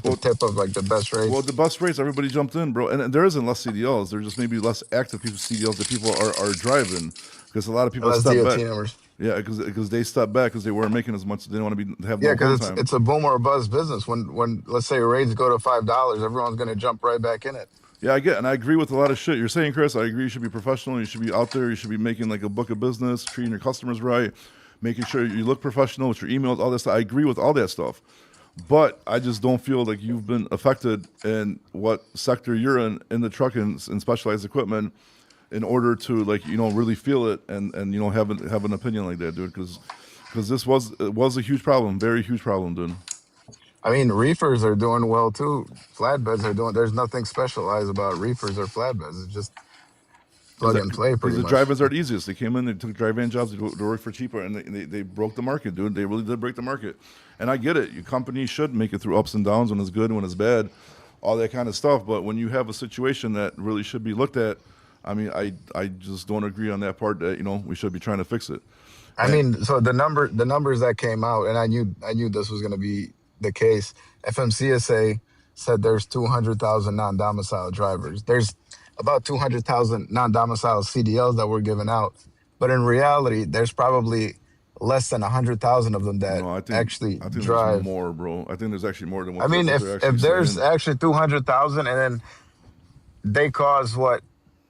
Well, tip of like the best well, rates. the bus rates, everybody jumped in, bro, and there isn't less CDLs. There's just maybe less active people CDLs that people are driving because a lot of people Less step DOT back. numbers. Yeah, because they step back because they weren't making as much. They didn't want to have Yeah, no because home it's time. it's a boom or a bust business. When let's say rates go to $5, everyone's gonna jump right back in it. Yeah, and I agree with a lot of shit you're saying, Chris. I agree. You should be professional. You should be out there. You should be making like a book of business, treating your customers right, making sure you look professional with your emails, all this stuff. I agree with all that stuff, but I just don't feel like you've been affected in what sector you're in the truck and specialized equipment, in order to like really feel it and have an opinion like that, dude. Because it was a huge problem, very huge problem, dude. I mean, reefers are doing well too. Flatbeds are doing. There's nothing specialized about reefers or flatbeds. It's just plug and play, Because pretty the much. drive-ins are the easiest. They came in, they took drive-in jobs, they work for cheaper, and they broke the market, dude. They really did break the market. And I get it. Your company should make it through ups and downs, when it's good, when it's bad, all that kind of stuff. But when you have a situation that really should be looked at, I mean, I just don't agree on that part that, we should be trying to fix it. I And mean, so the numbers that came out, and I knew this was going to be the case. FMCSA said there's 200,000 non-domicile drivers. There's about 200,000 non-domicile CDLs that were given out, but in reality, there's probably less than 100,000 of them that no, actually I think there's drive. more, bro. I think there's actually more than I what mean, they're if actually there's saying. actually 200,000, and then they cause what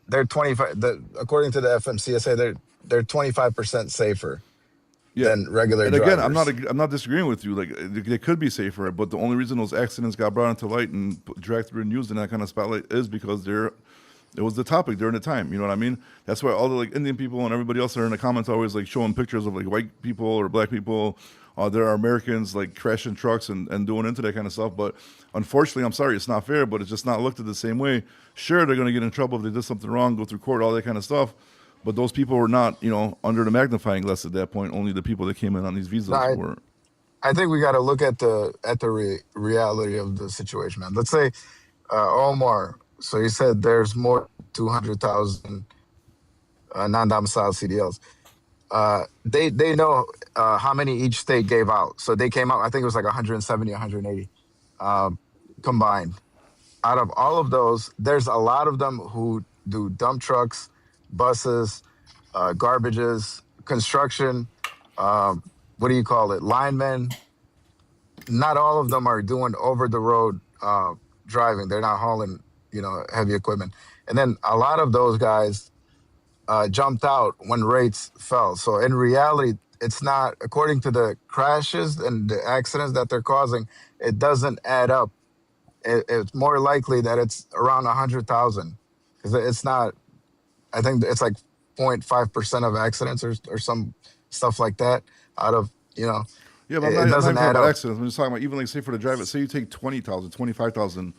they're 25. According to the FMCSA, they're 25% safer Yeah, than regular and again, I'm not drivers. I'm not disagreeing with you. Like they could be safer, but the only reason those accidents got brought into light and dragged through the news in that kind of spotlight is because it was the topic during the time. You know what I mean? That's why all the like Indian people and everybody else are in the comments always like showing pictures of like white people or black people. There are Americans like crashing trucks and doing into that kind of stuff. But unfortunately, I'm sorry, it's not fair. But it's just not looked at the same way. Sure, they're going to get in trouble if they did something wrong, go through court, all that kind of stuff. But those people were not, under the magnifying glass at that point. Only the people that came in on these No, visas were. I think we got to look at the reality of the situation, man. Let's say Omar. So you said there's more than 200,000 non-domicile CDLs. They know how many each state gave out. So they came out. I think it was like 170, 180 combined. Out of all of those, there's a lot of them who do dump trucks, buses, garbages, construction. What do you call it? Linemen. Not all of them are doing over the road driving. They're not hauling, heavy equipment. And then a lot of those guys jumped out when rates fell. So in reality, it's not, according to the crashes and the accidents that they're causing, it doesn't add up. It's more likely that it's around 100,000, because it's not. I think it's like 0.5% of accidents or some stuff like that. Out of Yeah, but it I'm not even doesn't talking add about up. accidents. I'm just talking about even like say for the driver. Say you take 20,000, 25,000,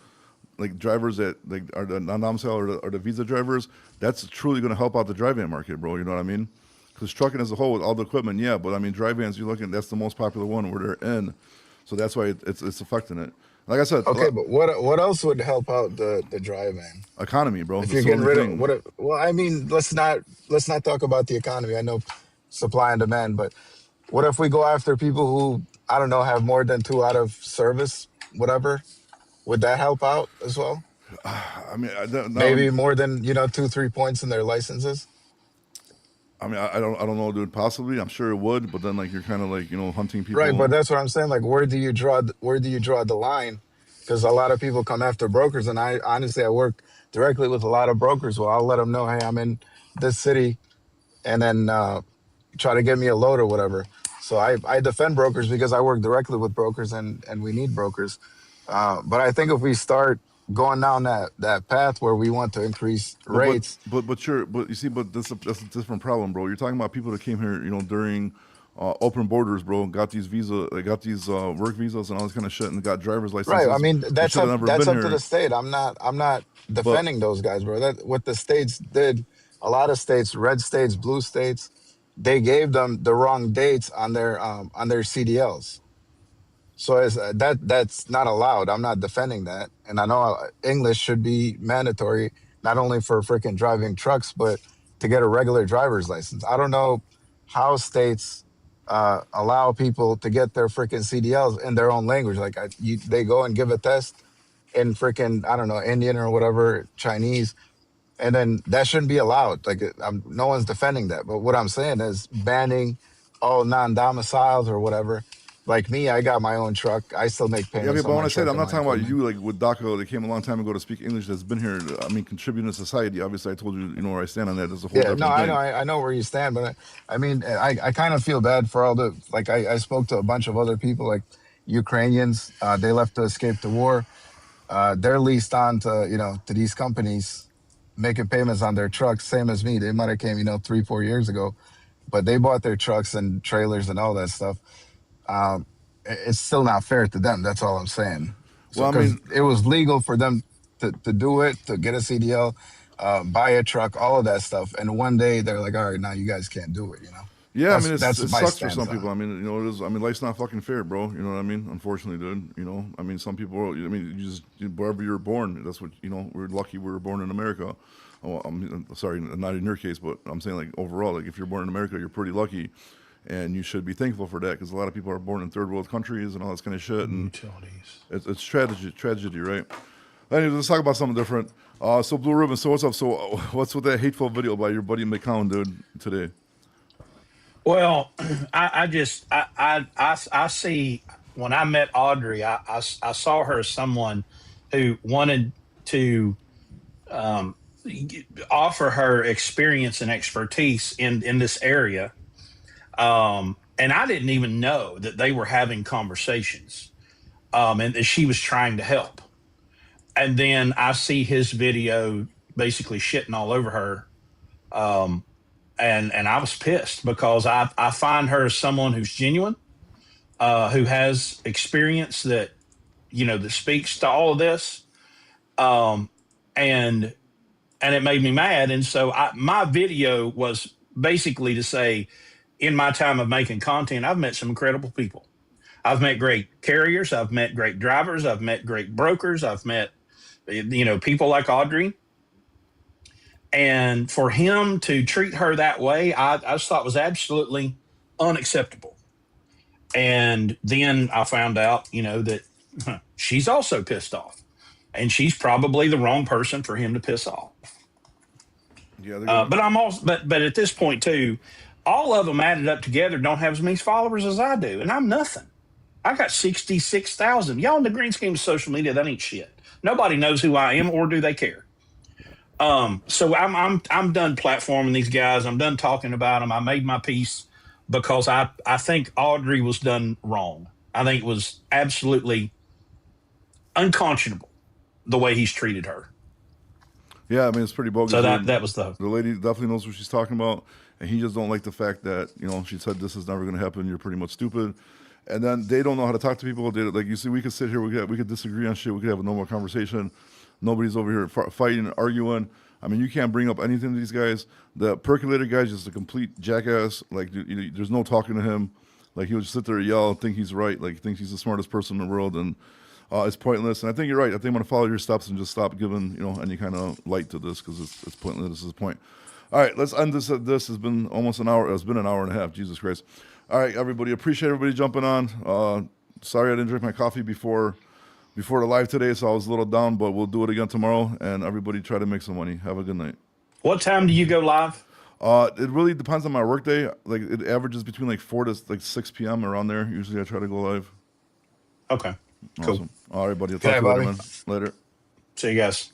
like drivers that like are the non-domicile or the visa drivers. That's truly going to help out the drive-in market, bro. You know what I mean? Because trucking as a whole with all the equipment, yeah. But I mean, drive-ins, you're looking. That's the most popular one where they're in. So that's why it's affecting it. Like I said, Okay, but what else would help out the drive-in? economy, bro. If That's you're the getting only rid of thing. well, I mean, let's not talk about the economy. I know supply and demand, but what if we go after people who, I don't know, have more than two out of service, whatever? Would that help out as well? I mean, now, Maybe more than 2, 3 points in their licenses. I mean, I don't know, dude. Possibly, I'm sure it would. But then, like, you're kind of like, hunting Right, but people. that's what I'm saying. Like, where do you draw the line? Because a lot of people come after brokers, and I honestly I work directly with a lot of brokers. Well, I'll let them know, hey, I'm in this city, and then try to get me a load or whatever. So I defend brokers because I work directly with brokers, and we need brokers. But I think if we start going down that path where we want to increase But but rates, but you see, but that's a different problem, bro. You're talking about people that came here, during open borders, bro. Got these work visas and all this kind of shit, and got driver's right? I licenses. mean, They that's should have up never that's been up to the here. state. I'm not But defending those guys, bro. That what the states did. A lot of states, red states, blue states, they gave them the wrong dates on their CDLs. So it's, that's not allowed. I'm not defending that, and I know English should be mandatory not only for freaking driving trucks, but to get a regular driver's license. I don't know how states allow people to get their freaking CDLs in their own language. Like they go and give a test in freaking, I don't know, Indian or whatever, Chinese, and then that shouldn't be allowed. Like no one's defending that, but what I'm saying is banning all non-domiciles or whatever. Like me, I got my own truck. I still make Yeah, okay, payments on but when my I said truck I'm and not my talking about equipment. you, like with DACA, they came a long time ago to speak English. That's been here. I mean, contributing to society. Obviously, I told you, you know where I stand on that. That's a whole Yeah, no, different I know, thing. I know where you stand, but I mean, I kind of feel bad for all the like. I spoke to a bunch of other people, like Ukrainians. They left to escape the war. They're leased on to to these companies, making payments on their trucks, same as me. They might have came 3-4 years ago, but they bought their trucks and trailers and all that stuff. It's still not fair to them. That's all I'm saying. So, Well, I mean, because it was legal for them to do it, to get a CDL, buy a truck, all of that stuff, and one day they're like, all right, now you guys can't do it. yeah, I mean, That's it my sucks for stance some on people. it. I mean, it is. I mean, life's not fucking fair, bro. You know what I mean? Unfortunately, dude. I mean, some people. I mean, wherever you're born, that's what We're lucky we were born in America. Oh, I'm sorry, not in your case, but I'm saying like overall, like if you're born in America, you're pretty lucky, and you should be thankful for that because a lot of people are born in third world countries and all this kind of shit, and it's tragedy, right? Anyways, let's talk about something different. So Blue Ribbon, so what's up? So what's with that hateful video by your buddy McCown, dude, today? Well, I see when I met Audrey, I saw her as someone who wanted to um, offer her experience and expertise in this area. And I didn't even know that they were having conversations, and that she was trying to help. And then I see his video basically shitting all over her. Um, and I was pissed because I find her as someone who's genuine, who has experience that speaks to all of this. Um, and it made me mad. And so my video was basically to say, in my time of making content, I've met some incredible people. I've met great carriers. I've met great drivers. I've met great brokers. I've met, people like Audrey. And for him to treat her that way, I just thought was absolutely unacceptable. And then I found out, that she's also pissed off, and she's probably the wrong person for him to piss off. Yeah, But I'm also, but at this point too, all of them added up together don't have as many followers as I do, and I'm nothing. I got 66,000. Y'all, in the green scheme of social media, that ain't shit. Nobody knows who I am, or do they care? So I'm done platforming these guys. I'm done talking about them. I made my peace because I think Audrey was done wrong. I think it was absolutely unconscionable the way he's treated her. Yeah, I mean, it's pretty bogus. So that was the lady definitely knows what she's talking about, and he just don't like the fact that she said this is never going to happen. You're pretty much stupid, and then they don't know how to talk to people. Like you see, we could sit here, we could disagree on shit, we could have a normal conversation. Nobody's over here fighting and arguing. I mean, you can't bring up anything to these guys. The percolator guy's just a complete jackass. Like, there's no talking to him. Like, he'll just sit there and yell, think he's right, like thinks he's the smartest person in the world, and it's pointless. And I think you're right. I think I'm gonna follow your steps and just stop giving any kind of light to this because it's pointless. This is the point. All right, let's end this. This has been almost an hour. It's been an hour and a half. Jesus Christ. All right, everybody. Appreciate everybody jumping on. Sorry I didn't drink my coffee before the live today, so I was a little down, but we'll do it again tomorrow. And everybody try to make some money. Have a good night. What time do you go live? It really depends on my work day. Like it averages between like 4 to like 6 p.m. around there. Usually I try to go live. Okay. Cool. Awesome. All right, buddy. I'll Good talk night, to you later, Bobby. man. Later. See you guys.